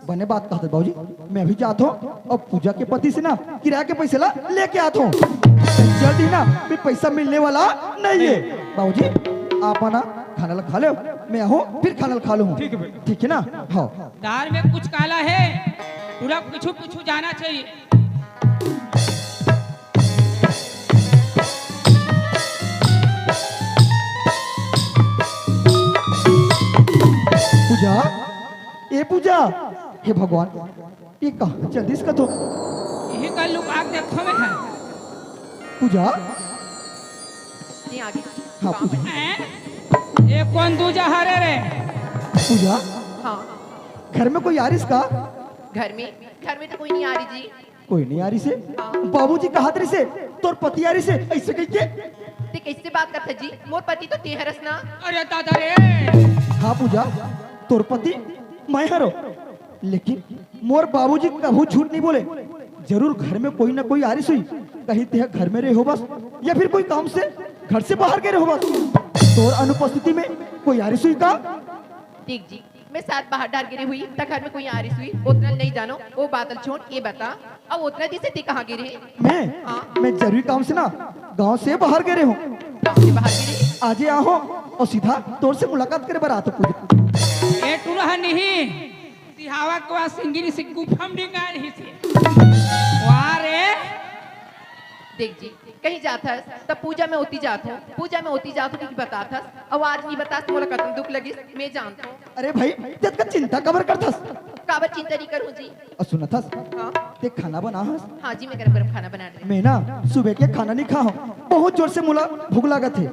बने बात कहते बाबूजी मैं अभी जाता हूँ और पूजा के पति से ना किराया के पैसे ला लेके आता हूँ जल्दी ना भी पैसा मिलने वाला नहीं है बाबूजी आप ना खाना ला खा लो मैं आहूँ फिर खाना खा लूँ ठीक है बेटा ठीक है ना हाँ दाल में कुछ काला है पूरा कुछ कुछ जाना चाहिए पूजा ए पूजा हे भगवान ये कहाँ जल्दी इसका तो यही कल लोग आग देखो में है पूजा जी आगे हाँ पूजा हैं? ये कौन दूजा हरे रे पूजा हाँ घर में कोई यारिस का घर में तो कोई नहीं आ रही जी कोई नहीं यारी से बाबूजी कहा तरी से तोर पति यारी से ऐसे कह के ते कैसे बात करता जी मोर पति तो तेहरस ना अरे दादा रे हाँ पूजा तोर पति मैं हरो लेकिन मोर बाबूजी कभू झूठ नहीं बोले जरूर घर में कोई ना कोई आरिस हुई कहीं ते घर में रहे हो बस या फिर कोई काम से घर से बाहर गए हो बस तोर अनुपस्थिति में कोई आरिस हुई का ठीक जी मैं साथ बाहर डाल गिरी हुई तक घर में कोई आरिस हुई उतना नहीं जानो वो बादल छोड़ ये बता अब उतना जी से ते कहाँ गिरे मैं जरूरी काम से ना गांव से बाहर गए हूँ गाँव से बाहर गिरे आज आओ और सीधा तोर से मुलाकात करे बारात पूजा ये टूरा नहीं सिहावा को सिंगिरी से गुफम डिंगा नहीं से वाह रे देख जी कहीं जाता तब पूजा में होती जात हूँ पूजा में होती जात हूँ कि बताता अब आज नहीं बता मोला कतम दुख लगी मैं जानता हूँ अरे भाई जब का चिंता कबर करथस काबर चिंता नहीं करूँ जी और सुनथस हाँ ते खाना बना हस हाँ जी मैं गरम गरम खाना बना रही मैं ना सुबह के खाना नहीं खाऊं बहुत जोर से मुला भूख लगा थे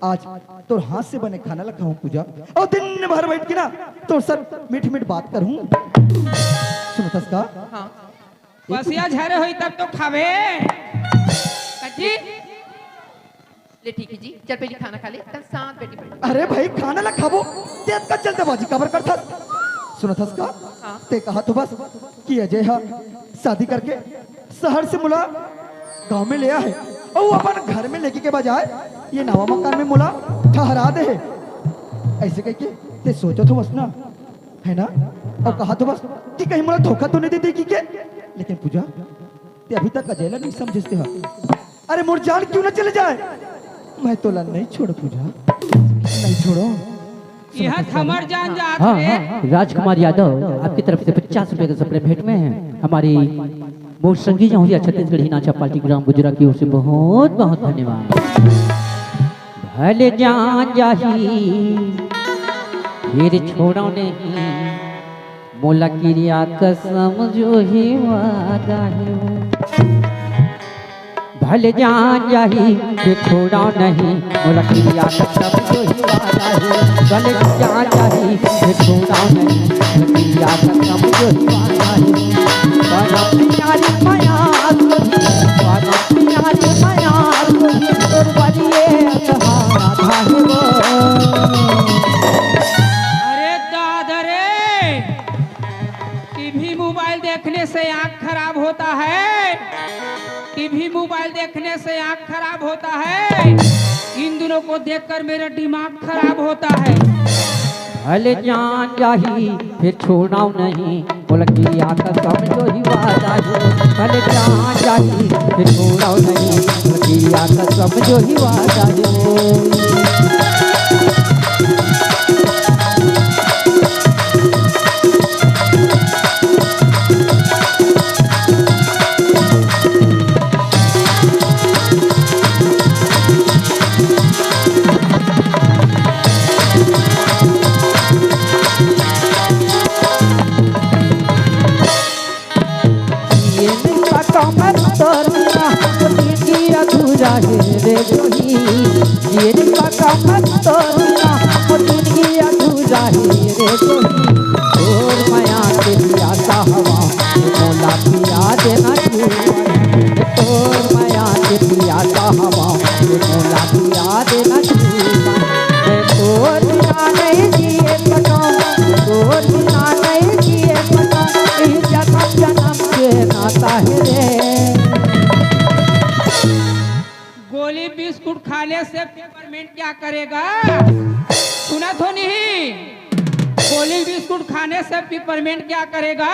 आज तो हाथ से बने खाना ला खाऊं पूजा और दिन भर बैठ के ना तो सर मीठ मीठ बात करूं सुनथस का हाँ बसिया झरे हुई तब तो खावे कटी ले ठीक है जी चल पहले खाना खा ले तब साथ बेटी पड़ी अरे भाई खाना ला खाबो तेज का चलते बाजी कबर करथस सुनथस का हाँ। ते कहा तो बस कि अजय हा शादी करके शहर से मुला गांव में ले आए और वो अपन घर में लेके के बजाय ये नवा मकान में मुला ठहरा दे ऐसे कह के ते सोचो तो बस ना है ना और कहा तो बस कि कहीं मुला धोखा तो नहीं देती के लेकिन पूजा ते अभी तक अजयला नहीं समझते हो अरे मोर जान क्यों ना चले जाए मैं तो ला नहीं छोड़ पूजा नहीं छोड़ो यह हमार जान जात हाँ रे हाँ राजकुमार यादव आपकी तरफ से 50 रुपए का सप्लीमेंट में है हमारी मोर संगीत जमुरिया छत्तीसगढ़ हिनाचा पार्टी ग्राम गुजरा की ओर से बहुत बहुत धन्यवाद भले जान जाही फिर छोड़ो नहीं मोला क्रिया कसम जो ही वादा है भले जान जाही फिर छोड़ो नहीं मोला क्रिया कसम जो ही वादा है भले जान जाही फिर छोड़ो नहीं मोला क्रिया कसम जो ही वादा है वादा प्यारी माया वादा प्यारी माया तोर बलिए सहारा है वो अरे दादा रे टीवी मोबाइल देखने से आंख खराब होता है टीवी मोबाइल देखने से आंख खराब होता है इन दोनों को देखकर मेरा दिमाग खराब होता है भले जान जाही फिर छोड़ो नहीं बोला कि आका समझो ही वादा है भले जान जाही फिर छोड़ो नहीं बोला कि आका समझो ही वादा है रे जोही ये का मत तोड़ना और जिंदगी अधूरा है रे जोही और माया के लिया सा हवा मोला पिया देना तू और माया के लिया सा हवा मोला पिया देना तू और बिना नहीं जिए पता और बिना नहीं जिए पता जन्म जन्म के नाता है रे गोली बिस्कुट खाने से पेपरमेंट क्या करेगा सुना तो नहीं गोली बिस्कुट खाने से पेपरमेंट क्या करेगा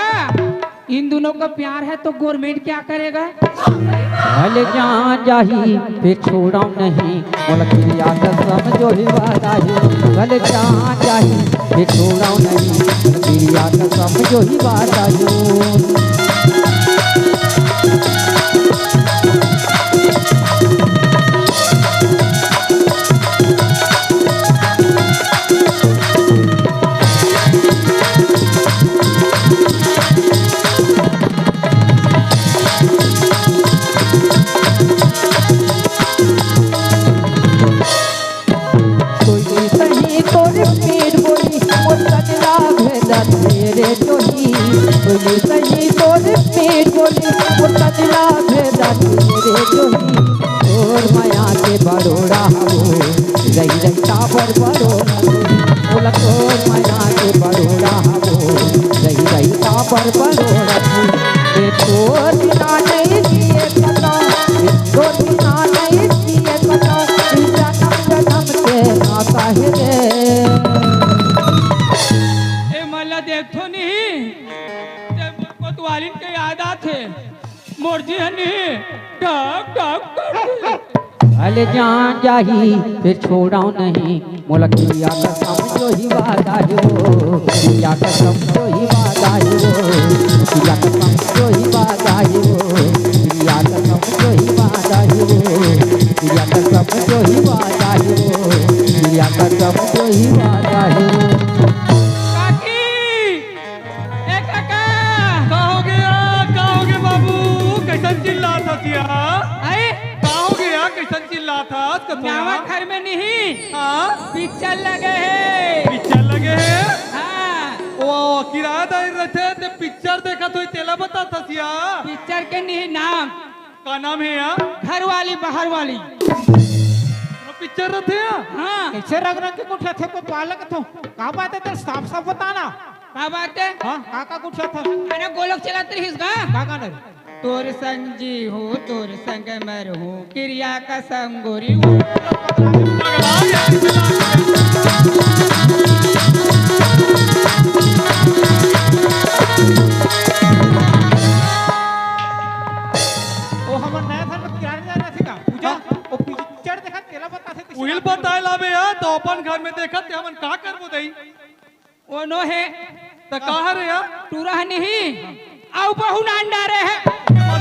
इन दोनों का प्यार है तो गवर्नमेंट क्या करेगा भले जान जाही फिर छोड़ो नहीं बोला क्रिया कसम जो ही वादा है भले जान जाही फिर छोड़ो नहीं क्रिया कसम जो ही वादा है सही तोड़ पेट बोले वो तजला भेदा तेरे जोही और माया के बड़ोड़ा हो रही रही पर बड़ोड़ा बोला और माया के बड़ोड़ा हो रही रही पर बड़ोड़ा ये तो बिना नहीं जिए पता तो बिना नहीं जिए पता जन्म जन्म के नाता है ए मल्ला देखो नहीं कोतवालिन के याद आते मोर्जी हनी डाक डाक भले जान जाही फिर छोड़ो नहीं मोला क्रिया कसम जो ही वादा हो क्रिया कसम जो ही वादा हो क्रिया कसम जो ही वादा हो क्रिया कसम जो ही वादा हो क्रिया कसम जो ही वादा हो क्रिया कसम जो ही वादा हो घर में नहीं पिक्चर लगे है पिक्चर लगे है हाँ वो किराएदार रहते थे पिक्चर देखा तो तेला बता था सिया पिक्चर के नहीं नाम का नाम है यार घर वाली बाहर वाली पिक्चर रहते हैं हाँ कैसे रंग रंग के कुछ थे को पालक तो का बात है तेरे साफ साफ बताना क्या बात है हाँ काका कुछ था अरे गोलक चलाते रही इसका काका ने तोर संग जी हूँ तोर संग मर हूँ क्रिया कसम गोरी हूँ वो हम नया था किराने जाना थी का पूजा वो पिक्चर देखा तेला बता थे उइल बताए लावे यार तो अपन घर में देखा ते हमन का करबो दई वो नो है त कहा रे यार टूरा नहीं आओ बहु नान डारे है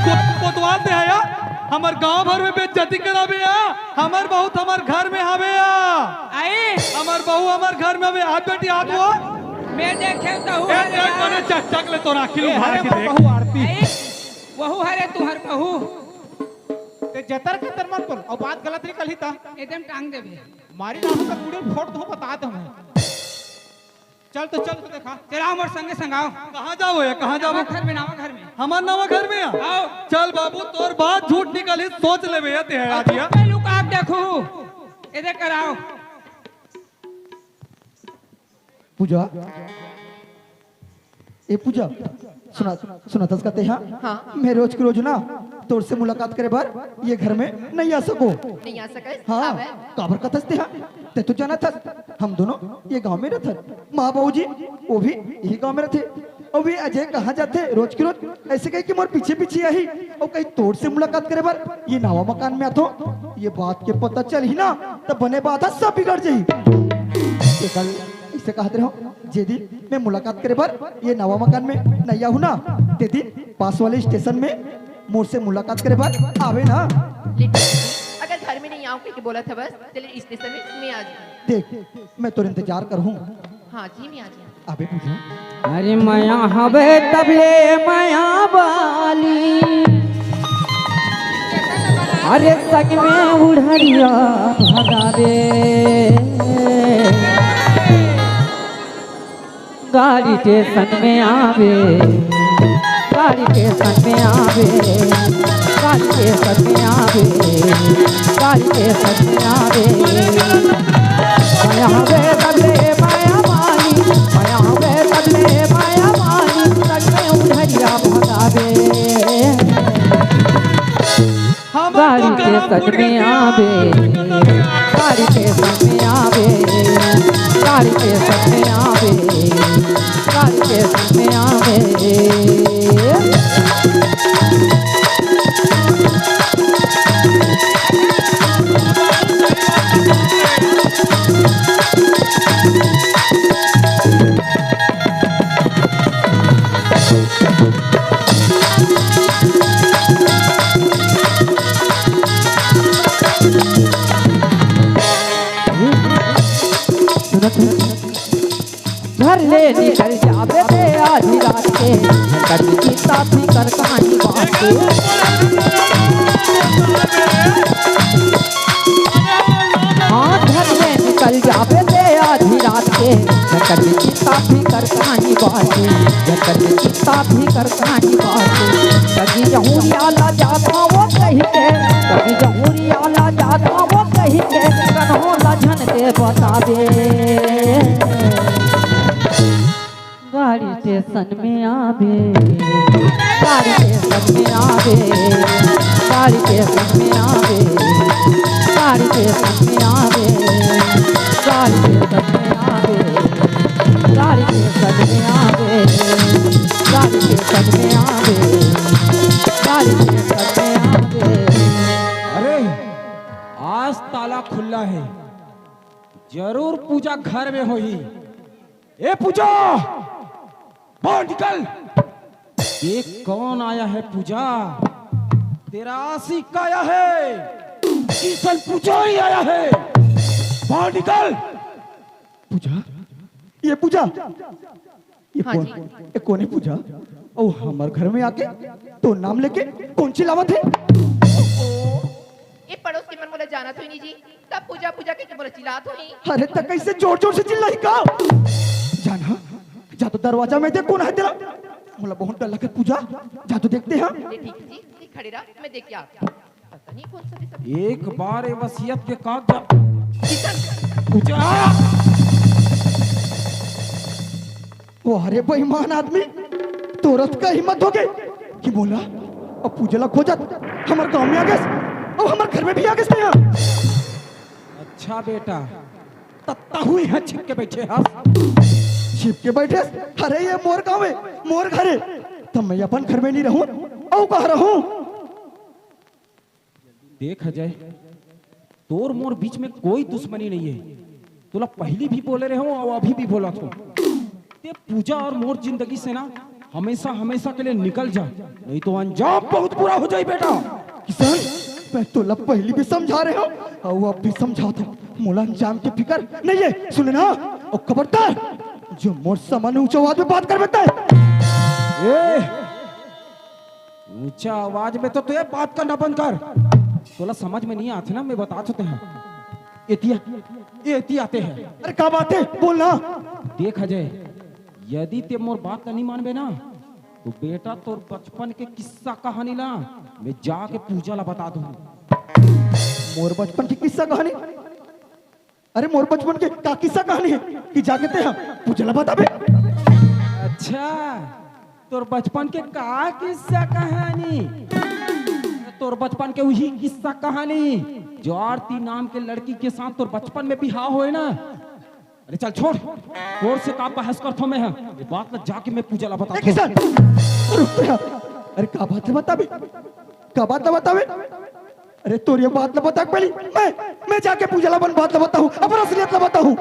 कोतवाल दे है यार हमार गांव भर में बेइज्जती कराबे आ। हमार बहुत हमार घर में हवे आ। आई हमार बहू हमार घर में हवे। हाथ बेटी हाथ वो मैं देखे तो हूँ एक कोने चक चक ले तो राखी ए, उधार हरे के मोर देख। बहू आरती आई वहू हरे तुहर बहू ते जतर खतर मत बोल और बात गलत निकल ही था एकदम टांग देबे मारी ना हो तो पूरे फोट दो बता दो मैं चल तो देखा चला मोर संगे संगाओ कहाँ जाओ या कहाँ जाओ? घर में नावा घर में हमार नवा घर में आ। आओ चल बाबू तोर बात झूठ निकली सोच ले भैया ते आ दिया। पे लुक आप देखो इधर कराओ पूजा ए पूजा सुना तस कहते हैं हाँ। मैं रोज के रोज ना तोर से मुलाकात करे बार ये घर में नहीं आ सको। नहीं आ सके हाँ आवे। काबर कथसते हैं ते तो जाना था हम दोनों ये गांव में रहते माँ बाबू जी वो भी यही गांव में रहते। और वे अजय कहाँ जाते रोज के रोज ऐसे कहे कि मोर पीछे पीछे आई और कहीं तोड़ से मुलाकात करे बार ये नवा मकान में आतो ये बात के पता चल ही ना तब बने बात सब बिगड़ जाई। ये कल इसे कहते रहो जे दिन मैं मुलाकात करे बार ये नवा मकान में नहीं आऊँ ना ते दिन पास वाले स्टेशन में मोर से मुलाकात करे बार आवे ना। अगर घर में नहीं आऊँ बोला था बस चलिए स्टेशन में मैं आ जाऊँ। देख मैं तो इंतजार करूँ। हाँ जी मैं आ जाऊँ। अबे पूजा अरे माया हवे तबले माया वाली अरे संग में उड़हरिया भगा रे गाड़ी स्टेशन में आवे गाड़ी स्टेशन में आवे गाड़ी स्टेशन में आवे गाड़ी स्टेशन में आवे माया हवे तबले माया वाली माया हवे तबले माया वाली संग में उड़हरिया भगावे गाड़ी के सच में आवे गाड़ी के सच में आवे गाड़ी के सच में आवे गाड़ी के सच में आवे। घर ले निकल जावे ते आधी रात के कभी की साथी कर कहानी बात के हाँ घर ले निकल जावे ते आधी रात के कभी की साथी कर कहानी बात के कभी की साथी कर कहानी बात के कभी जहूरी आला जाता वो कही के कभी जहूरी आला जाता वो कही के कन्हो लझन के बता दे गाड़ी स्टेशन में आवे गाड़ी स्टेशन में आवे गाड़ी स्टेशन में आवे गाड़ी स्टेशन में आवे गाड़ी स्टेशन में आवे गाड़ी स्टेशन में आवे गाड़ी स्टेशन में आवे गाड़ी स्टेशन में आवे। अरे आज ताला खुला है जरूर पूजा घर में होई। ए पूजा बाहर निकल। ये कौन आया है पूजा? तेरा आशिक आया है किशन पूजा ही आया है। बाहर निकल। पूजा ये पूजा ये हाँ कौन जी। ये कौन है पूजा? ओ हमारे घर में आके तो नाम लेके कौन चिल्लावत है? ये पड़ोस के मन बोले जाना तो ही नहीं जी तब पूजा पूजा के बोले चिल्लात हुई। अरे तक कैसे जोर जोर से चिल्लाई का? जाना जा तो दरवाजा में देख कौन है तेरा। बोला बहुत डर लगे पूजा जा तो देखते हैं। ये ठीक है जी खड़े रहा मैं देख के आता हूँ। पता नहीं कौन सा भी सब एक बार ये वसीयत के कागजात किशन पूजा। वो अरे बेईमान आदमी तुरंत का हिम्मत हो गई कि बोला अब पूजला खोजत हमारे गांव में आ गए और हमारे घर में भी आ गए यहाँ। अच्छा बेटा तत्ता हुई है छिप के बैठे हर छिप के बैठे। अरे ये मोर गाँव है मोर घर है तब मैं अपन घर में नहीं रहूं और कहा रहूं। देख अजय तोर मोर बीच में कोई दुश्मनी नहीं है। तुला पहली भी बोले रहे हो और अभी भी बोला तो ते पूजा और मोर जिंदगी से ना हमेशा हमेशा के लिए निकल जा नहीं तो अंजाम बहुत बुरा हो जाए बेटा। किसान मैं तो लब पहली भी समझा रहे हो और अब भी समझाता हूँ मोला अंजाम की फिक्र नहीं है सुने ना और खबरदार जो मोर सामान ऊंचा आवाज में बात कर बेटा ऊंचा आवाज में तो तुझे बात करना बंद कर। तोला समझ में नहीं आते ना, मैं बता चुके हैं एती आते हैं। अरे क्या बात है बोलना। देख अजय, यदि ते मोर बात नहीं मानबे ना तो बेटा तोर बचपन के किस्सा कहानी ना मैं जाके पूजा ला बता दूं। मोर बचपन की किस्सा कहानी? अरे मोर बचपन के का किस्सा कहानी है कि जाके ते हम पूजा ला बताबे। अच्छा तोर बचपन के का किस्सा कहानी? तोर बचपन के वही किस्सा कहानी जो आरती नाम के लड़की के साथ तोर बचपन में बिहाव हुए ना। अरे चल छोड़, तोर से का बहस करथो मैं, ये बात ना जाके मैं पूजा ला बता। अरे का बात है बताबे, का बात है बताबे। अरे तोर ये बात ना बता पहले मैं जाके पूजा ला बात ला बताऊं, अपन असलियत ला बताऊं।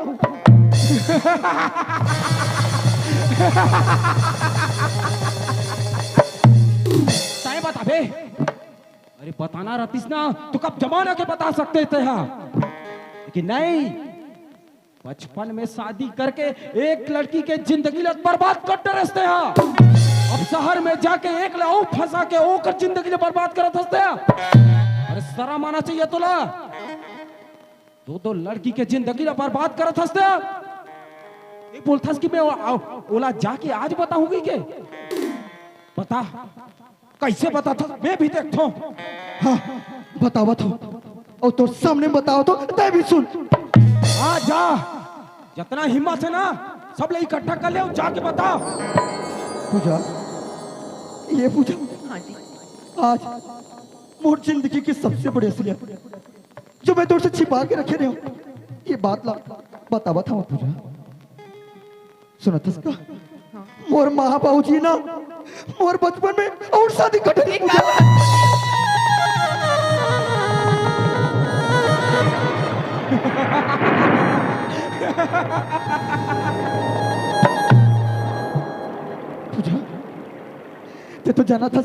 ताए बताबे। अरे बताना रहतीस ना तो कब जमाना के बता सकते थे हाँ, लेकिन नहीं, बचपन में शादी करके एक लड़की के जिंदगी ले बर्बाद करते रहते हैं। अब शहर में जाके एक लाओ फंसा के ओकर जिंदगी ले बर्बाद करत हंसते हैं। अरे शर्म आना चाहिए तोला, दो लड़की के जिंदगी ले बर्बाद करत हंसते हैं। ये बोलथस कि मैं ओला जाके आज बताऊंगी के? बता कैसे बता था, मैं भी देखता हूँ। हाँ बतावा तो और तोर सामने बताओ तो तय भी सुन। हाँ जा, जितना हिम्मत है ना सब ले इकट्ठा कर ले और जाके बता। पूजा, ये पूजा हाँ जी। आज मोर जिंदगी की सबसे बड़ी असलियत जो मैं तुझसे छिपा के रखे रहे हूँ, ये बात ला बतावा था पूजा। सुना था इसका? मोर महाबाबू जी ना मोर बचपन में और शादी कटनी पूजा। पूजा ते तो जाना था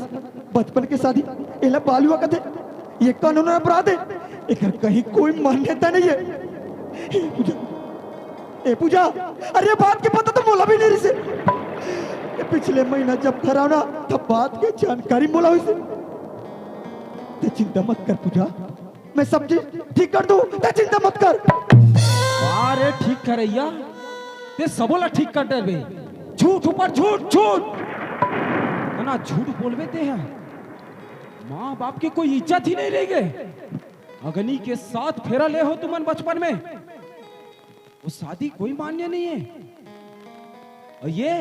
बचपन के शादी एला बाल हुआ कथे, ये कानून अपराध है, एक कहीं कोई मान्यता नहीं है। ए पूजा, अरे बात के पता तो मोला भी नहीं से। पिछले महीना जब घर आना तब बात की जानकारी मोला हुई से। ते चिंता मत कर पूजा, मैं सब चीज ठीक कर दूं, ते चिंता मत कर। अरे ठीक करैया, ते सबोला ठीक कर दे बे। झूठ ऊपर झूठ, झूठ ना झूठ बोलबे ते हैं। माँ बाप की कोई इज्जत ही नहीं रह गए। अग्नि के साथ फेरा ले हो तुमन बचपन में, वो शादी कोई मान्य नहीं है। और ये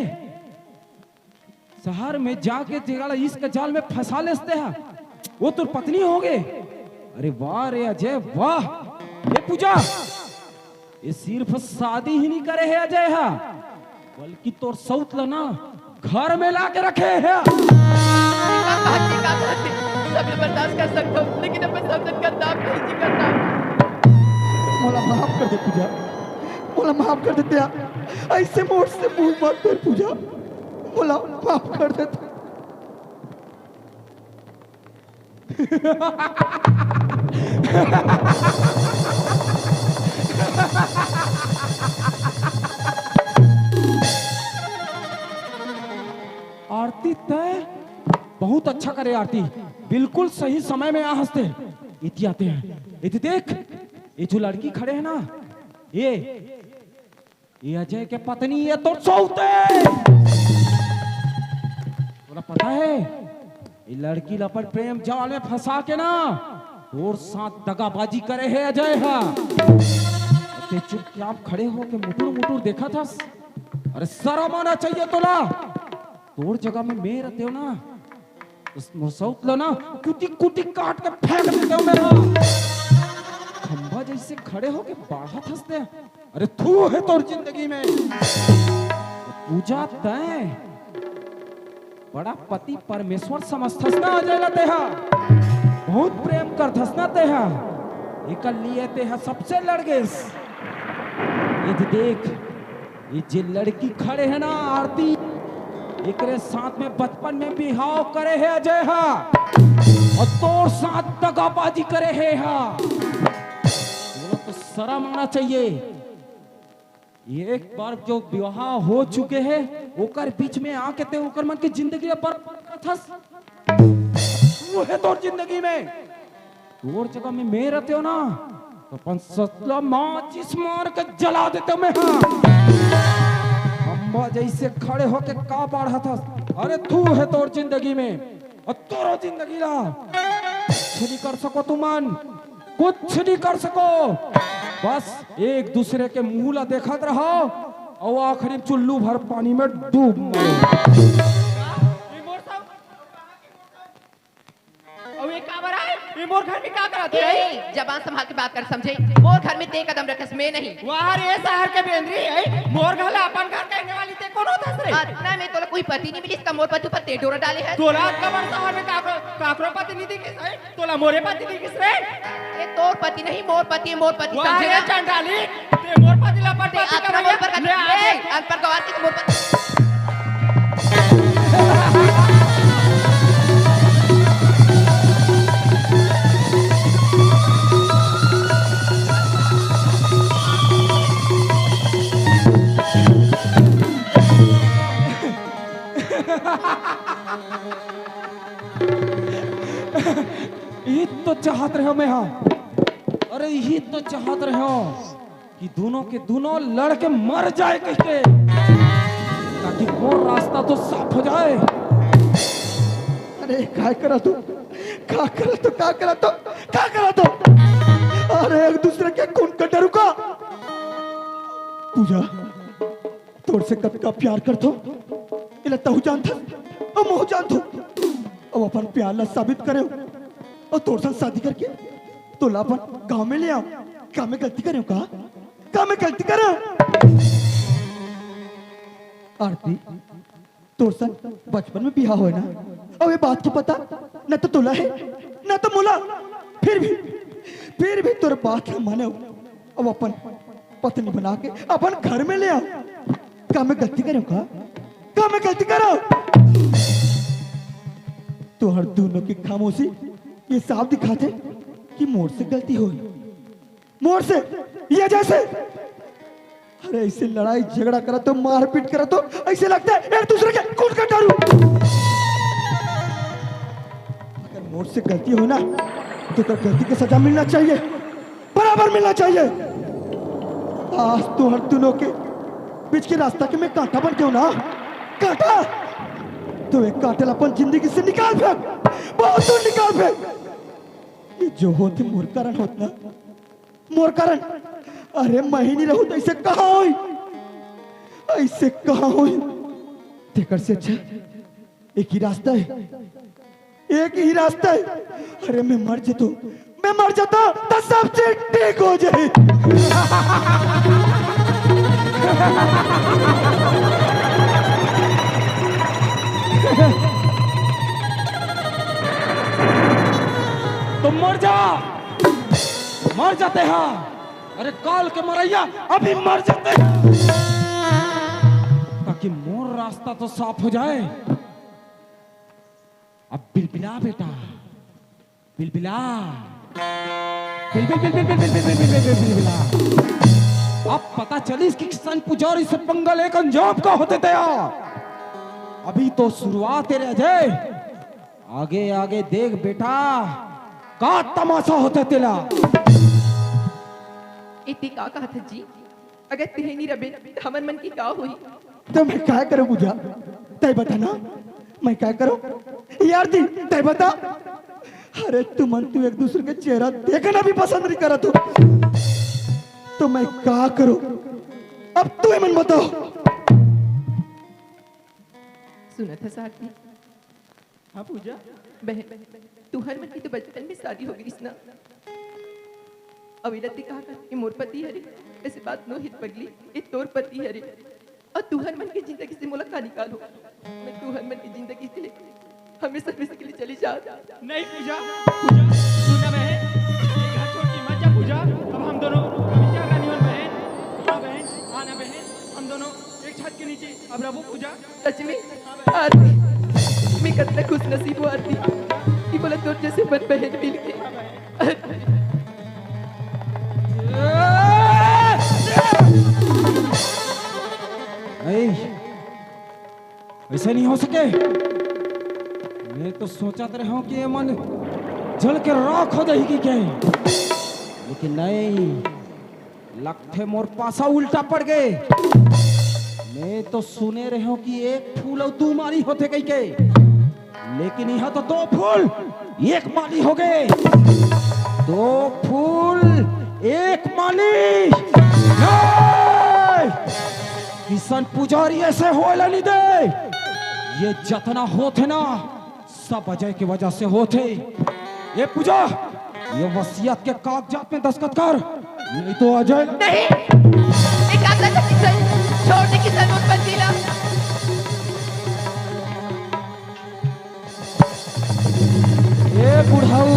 शहर में जाके तेरा इश्क जाल में फंसा लेते हैं, वो तो पत्नी हो गए। अरे वाह रे अजय वाह। ये पूजा, ये सिर्फ शादी ही नहीं करे है अजय है, बल्कि तोर सौत लना घर में ला के रखे है। सब बर्दाश्त कर सकता हूँ, लेकिन अब मैं समझन का दाम नहीं जी करता। मोला माफ कर दे पूजा, मोला माफ कर देते हैं। ऐसे मोड़ से मुंह मत कर पूजा, मोला माफ कर देते। आरती तय बहुत अच्छा करे आरती, बिल्कुल सही समय में आ हंसते इति आते हैं। इति देख, ये जो लड़की खड़े है ना, ये अजय के पत्नी, ये तो सौते। तोरा पता है ये लड़की लपट प्रेम जाल में फंसा के ना और साथ दगाबाजी करे है अजय है। ते चुपचाप खड़े हो के मुटुर मुटुर देखा था। अरे शर्म आना चाहिए तोला, तोर जगह में मैं रहते हो ना तो सौत लो ना कुटी कुटी काट के फेंक देते हो मेरा। खंभा जैसे खड़े हो के बाहर हंसते हैं। अरे तू है तोर जिंदगी में पूजा तय बड़ा पति परमेश्वर समझथस ना अजय लते हा, बहुत प्रेम करथस ना ते हा, एकल लिए ते हा सबसे लड़ गेस। ये देख, ये जे लड़की खड़े है ना आरती, एकरे साथ में बचपन में बिहाव करे है अजय हा। और तोर साथ दगाबाजी करे है हाँ बोला तो शर्म आना चाहिए। एक बार जो विवाह हो चुके हैं ओकर बीच में आके ते ओकर मन की जिंदगी बर्बाद करथस। वो है तोर जिंदगी में तोर जगह में मैं रहते हो ना तो अपन सतला माचिस मार के जला देते मैं हाँ। अम्बा जैसे खड़े होके का बढ़ा था। अरे तू है तोर जिंदगी में और तोरो जिंदगी ला कुछ नहीं कर सको तुमन कुछ नहीं कर सको बस एक दूसरे के मुंह ला देखत रहो और आखिरी चुल्लू भर पानी में डूब मरो। और ये का बरा है ये मोर घर में का कराते है जबान संभाल के बात कर समझे। मोर घर में ते कदम रखस में नहीं। वाह रे शहर के बेंद्री है मोर घर अपन घर कहने वाली ते कौन होता रे? ना मैं तोला कोई पति नहीं मिली इसका मोर पति पर ते डोरा डाले है। तोला कबर शहर में काकरो पति नहीं दिखिस है तोला मोरे पति दिखिस रे? ये तोर पति नहीं मोर पति है मोर पति वाह रे चंडाली ते मोर पति ला पति अपना मोर पर ले आ अनपढ़ गवार के मोर पति ये तो चाहत रहे हो मैं हाँ। अरे ये तो चाहत रहे हो कि दोनों के दोनों लड़के मर जाए कहके ताकि वो रास्ता तो साफ हो जाए। अरे क्या करा तू क्या करा तू क्या करा तू क्या करा तू? अरे एक दूसरे के खून का डर का पूजा तोड़ से कब का प्यार कर तो इला तहु जानता और मोह जानतो अब अपन प्यार ला साबित करे और तोड़ से शादी करके तो लापन गांव में ले आओ। का मैं गलती करे का मैं गलती करे आरती तोड़ से बचपन में बिहा हो ना अब ये बात को पता न तो तोला है न तो मुला फिर भी तोर बात न माने अब अपन पत्नी बना के अपन घर में ले आओ। का मैं गलती करे का मैं गलती करो तो हर दोनों की खामोशी ये साफ दिखाते कि मोर से गलती हुई मोर से ये जैसे अरे ऐसे लड़ाई झगड़ा करा तो मारपीट करा तो ऐसे लगता है एक दूसरे के खून का डालू। अगर मोर से गलती हो ना तो गलती की सजा मिलना चाहिए बराबर मिलना चाहिए। आज तो हर दोनों के बीच के रास्ता के मैं कांटा बन क्यों ना कांटा तो एक काटल अपन जिंदगी से निकाल फेंक बहुत दूर निकाल फेंक। ये जो होते मोर कारण होत ना मोर कारण अरे मैं ही नहीं रहूं तो ऐसे कहा हुई तेकर से अच्छा एक ही रास्ता है अरे मैं मर जाता तो सब चीज ठीक हो जाए। तुम मर जाते हैं। अरे काल के मरैया अभी मर जाते हैं ताकि मोर रास्ता तो साफ हो जाए। अब बिलबिला बेटा बिलबिला बिलबिला अब पता चली कि किसान पुजारी से पंगल एक अंजाम का होते थे। अभी तो शुरुआत है अजय आगे आगे देख बेटा का तमाशा होता तेला। इतनी का कहा था जी अगर तिहे नहीं रबे हमन मन की का हुई तो मैं क्या करूं पूजा तय बता ना मैं क्या करूं यार दी तय बता। अरे तू एक दूसरे के चेहरा देखना भी पसंद नहीं करा तो मैं क्या करूं अब तू ही मन बताओ। सुना था साथी हाँ पूजा बहन तू हर मन की तो बचपन में शादी हो गई ना अविरती कहा था कि मोर पति हरे ऐसी बात नो हित पगली ये तोर पति हरे और तू हर मन की जिंदगी से मुलाकात निकालो मैं तू हर मन की जिंदगी के लिए हमेशा के लिए चली जा। नहीं पूजा सुना बहन ये घर छोड़ के मत जा पूजा। अब हम दोनों विचार रानी और बहन हाँ बहन आना बहन हम दोनों एक छत के नीचे अब रहो पूजा। सच में आरती मैं कितना खुश नसीब हूँ आरती कि बोला तोर जैसे बन बहन मिल गई। नहीं, ऐसा नहीं हो सके। मैं तो सोचा रहा हूं कि ये मन जल के राख हो जाएगी क्या, लेकिन नहीं, लगते मोर पासा उल्टा पड़ गए। मैं तो सुने रहे हूं कि एक फूल और दो माली होते गई के, लेकिन यहाँ तो दो फूल एक माली हो गए। दो फूल एक माली। किसान पुजारी ऐसे होला नहीं दे। ये जतना होते ना सब अजय की वजह से होते। ये पूजा, ये वसीयत के कागजात में दस्तखत कर, नहीं तो अजय नहीं, एक आता था किसान, छोड़ दे किसान उन पर दिला। ए बुढ़ाऊ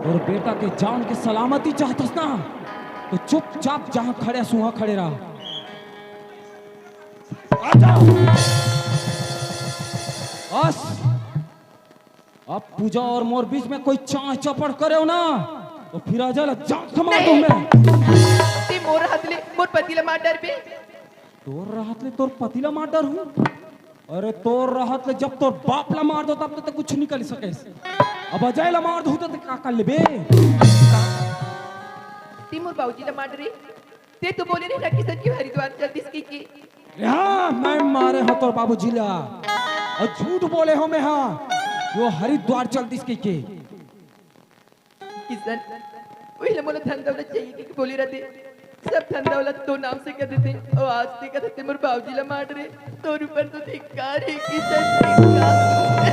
और बेटा के जान की सलामती चाहतस ना तो चुपचाप जहां खड़े सुहा खड़े रहा। बस अब पूजा और मोर बीच में कोई चाह चपड़ करे हो ना तो फिर आ जा जान थमा दूं मैं। ते मोर हाथले मोर पतिला मार डर पे। तोर राहत ले तोर पतिला मार डर हूं। अरे तोर राहत ले जब तोर बाप ला मार दो तब तो कुछ नहीं कर सके। अब अजय ला मार दो तो का कर लेबे। ते मोर बाबूजी ला मार रे। ते तो बोले रे ना किसान की हरिद्वार चल दिस की। हाँ, मैं मारे हो तोर बाबूजी ला और झूठ बोले हो मैं। हाँ, वो हरिद्वार चल दिस की किसान वही मोला धन दौलत चाहिए कि बोली रहते सब धन दौलत तो नाम से कर देते और आज से कहते मोर बाबूजी ला मार रे। तो ऊपर तो धिक्कार है किसान,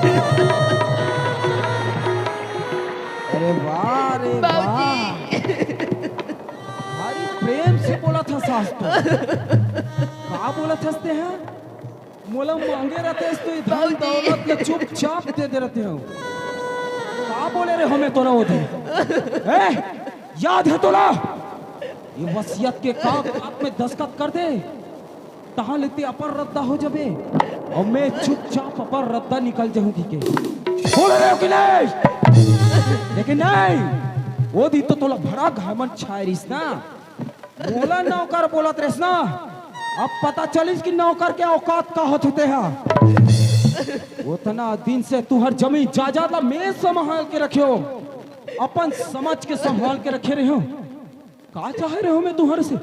धिक्कार। अरे वाह रे वाह, भारी प्रेम से बोला था सास तो। क्या बोला था हैं? मोला मांगे रहते तो ये धन दौलत के चुपचाप दे दे रहते हो। क्या बोले रे हमें तो ना होते। याद है तोला? ये वसीयत के कागजात में दस्तखत कर दे, तहां लेते अपर रद्दा हो जाबे और मैं चुपचाप अपर रद्दा निकल जाऊंगी के। बोल रहे हो कि नहीं? लेकिन नहीं, वो दी तो तोला भरा घमंड छायरिस ना। बोला नौकर बोलत रेस ना, अब पता चलिस कि नौकर के औकात का होते हैं। उतना दिन से तू हर जमीन जायदाद ला मैं संभाल के रखियो, अपन समझ के संभाल के रखे रहे हो। का चाह रहे हो मैं तुम्हारे से?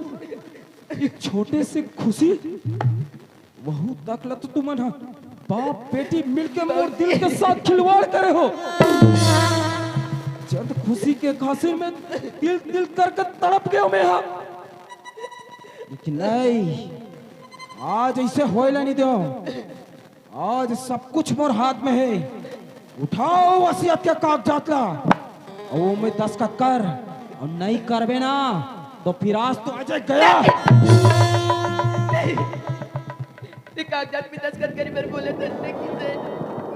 एक छोटे से खुशी वहू तक तो तुम बाप बेटी मिलके मोर दिल के साथ खिलवाड़ करे हो। जब खुशी के खासिर में दिल दिल करके तड़प गए हो मैं। लेकिन नहीं, आज ऐसे होइला नहीं दो। आज सब कुछ मोर हाथ में है। उठाओ वसीयत के कागजात ला और वो में दस्तखत कर, और नहीं करबे ना तो फिर आज तो अजय गया। ते कागजात में दस्तखत करे पर बोले थे किसान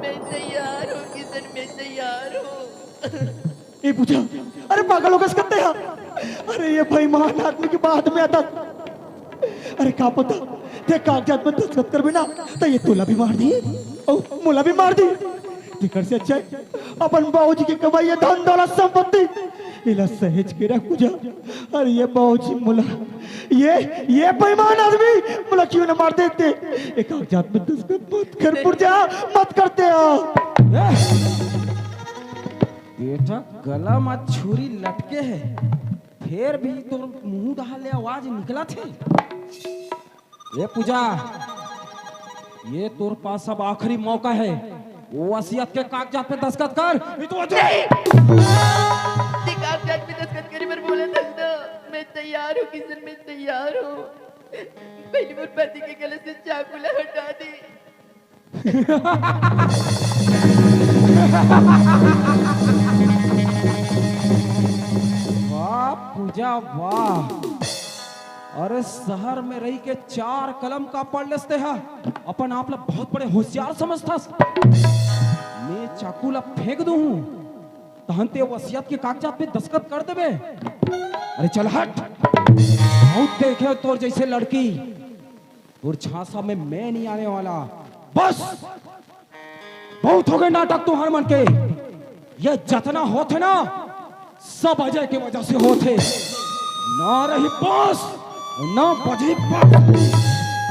मैं तैयार हूँ, किसान मैं तैयार हूँ। ये पूछा, अरे पागल होकर करते हैं। अरे ये भाई महान आदमी की बात में आता। अरे क्या पता ते कागजात में दस्तखत कर बिना तो ये तोला भी मार दी और मुला भी मार दी। टिकट से अच्छा है अपन बाबूजी की कमाई है, धन दौलत संपत्ति इला सहेज के रख पूजा। अरे ये बाबूजी मुला, ये बेईमान आदमी मुला क्यों न मार देते? ये कागजात में दस्तखत मत कर पूजा, मत करते हो। बेटा गला में छुरी लटके है, फिर भी तो मुंह डाले आवाज निकला थे। ये पूजा, ये तोर पास अब आखिरी मौका है। वो वसीयत के कागजात पे दस्तखत कर। कागजात में दस्तखत करे पर बोला था तो मैं तैयार हूँ किसान, मैं तैयार हूँ। पहले मोर पति के गले से चाकू ला हटा दे। वाह पूजा वाह। अरे शहर में रही के 4 कलम का पढ़ लेते हैं, अपन आप लोग बहुत बड़े होशियार समझता। मैं चाकू ला फेंक दूं तहन ते वसीयत के कागजात पे दस्तखत कर देबे। अरे चल हट। बहुत देखे तोर जैसे लड़की, और झांसा में मैं नहीं आने वाला। बस बहुत हो गए नाटक तुम्हारे मन के। ये जितना होते ना सब अजय की वजह से होते। ना रही बस ना बजी बस।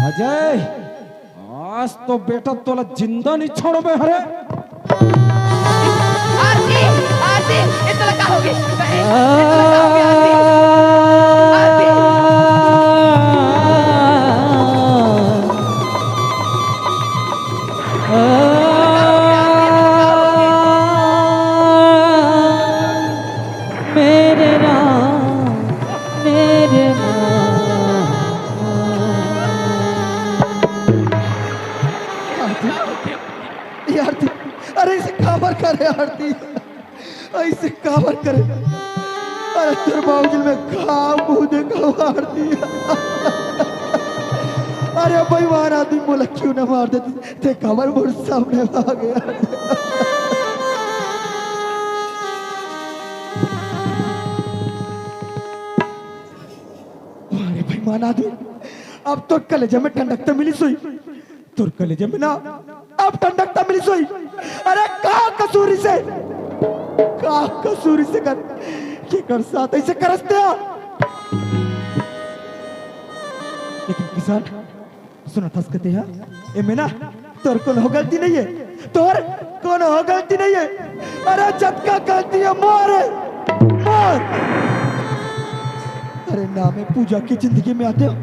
अजय आज तो बेटा तोला जिंदा नहीं छोड़ो बे। हरे आरती आरती इतना क्या हो गया? इतना क्या हो गया आरती? मेरे राम मेरे राम। ये आरती, अरे इसे काबर करे आरती, ऐसे काबर करे। अरे तेरे बाबूजी में घाव मुंह देखा आरती। अरे बेईमान आदमी बोला क्यों ना मार देती, ते काबर मोर सामने आ गया। अरे बेईमान आदमी, अब तो कलेजे में ठंडकता मिली सोई, तुर कलेजे में ना अब ठंडकता मिली सोई। अरे का कसूरी से, का कसूरी से कर के कर साथ ऐसे करसते हो। लेकिन किसान सुना था कहते हैं ए में ना तोर कोनो गलती नहीं है, तोर कोनो गलती नहीं है। अरे जब का गलती है मोर मोर। अरे ना मैं पूजा की जिंदगी में आते हो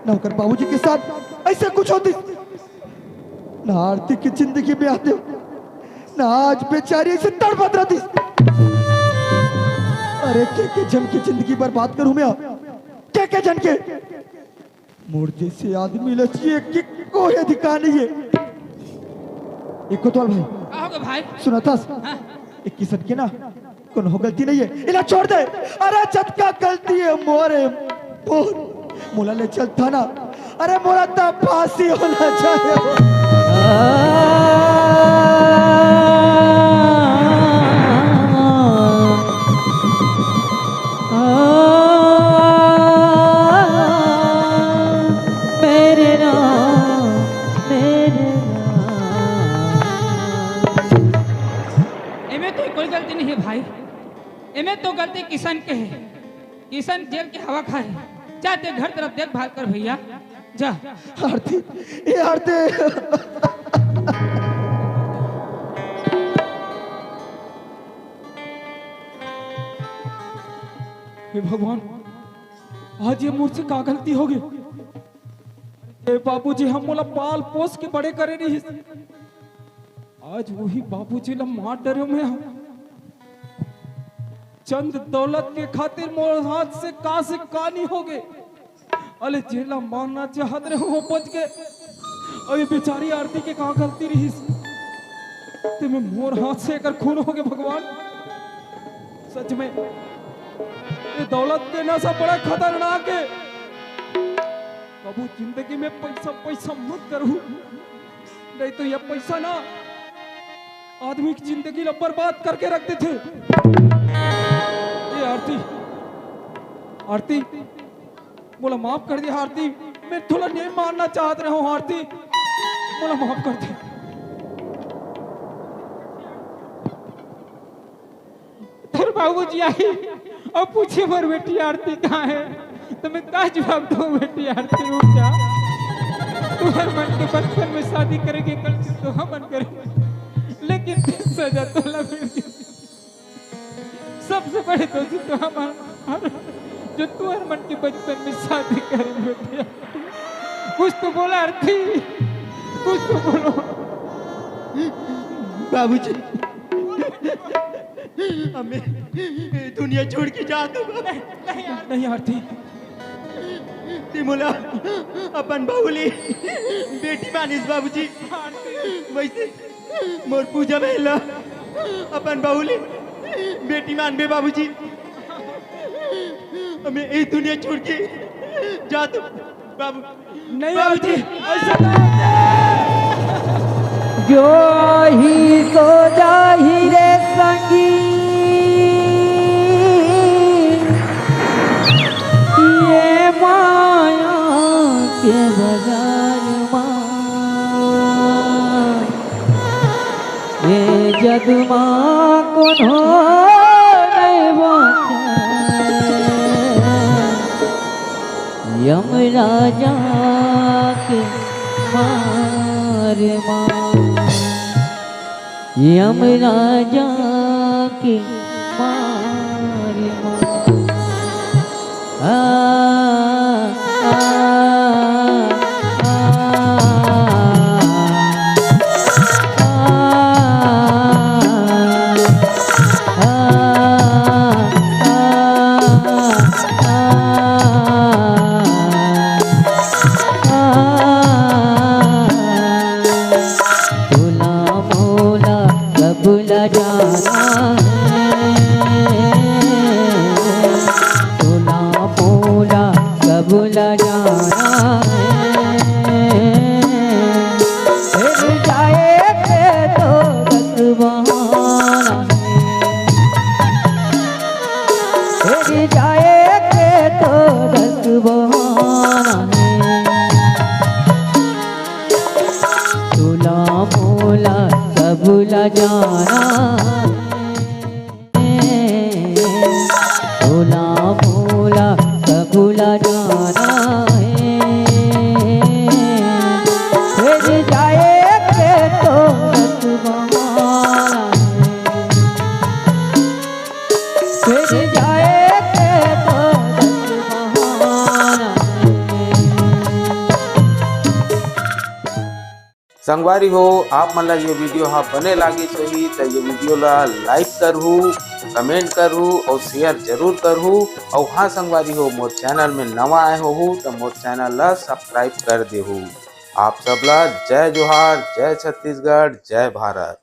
नौकर बाबूजी के साथ ऐसे कुछ होती, ना आरती की जिंदगी में आते हो ना आज बेचारी ऐसे तड़पत रहती। अरे के जन की जिंदगी बर्बाद करूं मैं, के जन के मोर जैसे आदमी लचिए कि कोई अधिकार नहीं है। एक कोतवाल भाई आओगे भाई? सुना था एक किसन के ना कौन हो गलती नहीं है, इला छोड़ दे। अरे जब का गलती है मोरे मोर मोला ले चल थाना। अरे मोला तो फांसी होना चाहिए। मेरे राम मेरे राम। एमे तो कोई गलती नहीं है भाई, एमे तो गलती किशन के है। किशन जेल की हवा खाए, जाते घर तरफ देखभाल कर भैया जा। आरती ये आरती हे भगवान आज ये मुझसे का गलती हो गई। हे बाबूजी हम मोला पाल पोस के बड़े करे नहीं, आज वही बाबूजी ला मार डरे में हम। चंद दौलत के खातिर मोर हाथ से का नहीं हो गए। अरे जेला मारना चाहत रहे हो बच गए। अरे बेचारी आरती के का गलती रही ते में मोर हाथ से एकर खून हो गए। भगवान सच में ये दौलत के नशा बड़ा खतरनाक है। बाबू जिंदगी में पैसा पैसा मत करू, नहीं तो यह पैसा ना आदमी की जिंदगी ला बर्बाद करके रखते थे। ये आरती आरती बोला माफ कर दिया आरती, मैं थोड़ा नहीं मारना चाहत रहा हूँ। आरती बोला माफ कर दे। तेरे बाबूजी आई और पूछे मोर बेटी आरती कहाँ है, तो मैं क्या जवाब दूं? बेटी आरती रुक जा, तुम्हारे मन के बचपन में शादी करेंगे, कल से तो हम मन करेंगे, लेकिन सजा तो लगे। सबसे बड़े दोषी तो हमारा जो तुम्हारे मन के बचपन में शादी करेंगे। बेटी कुछ तो बोला आरती, कुछ तो बोलो। बाबूजी हमें दुनिया छोड़ के जा दो। नहीं आरती तिमोला अपन बाबूली बेटी मानिस बाबूजी, वैसे मोर पूजा में ला अपन बाबूली बेटी मान बे बाबूजी। हमें ये दुनिया छोड़ के जा दो बाबू। नहीं बाबूजी ऐसा नहीं। जो ही सो जाही रे संगी के बाजार माँ ये जग माँ कोनो नहीं बाँचे यमराजा के मार माँ यमराजा के मार माँ आ बुला जाना फिर जाए थे तो रस बहाना फिर जाए थे तो रस बहाना तुला मोला सब ला जाना तुला मोला सब ला जाना फिर जाए के तो रस बहाना फिर जाए के तो रस बहाना संगवारी हो आप मन ला ये वीडियो हाँ बने लागी सही तो ये वीडियो ला लाइक करहू कमेंट करहू और शेयर जरूर करहू और हाँ संगवारी हो मोर चैनल में नवा आए हो तो मोर चैनल ला सब्सक्राइब कर देहू। आप सबला जय जोहार, जय छत्तीसगढ़, जय भारत।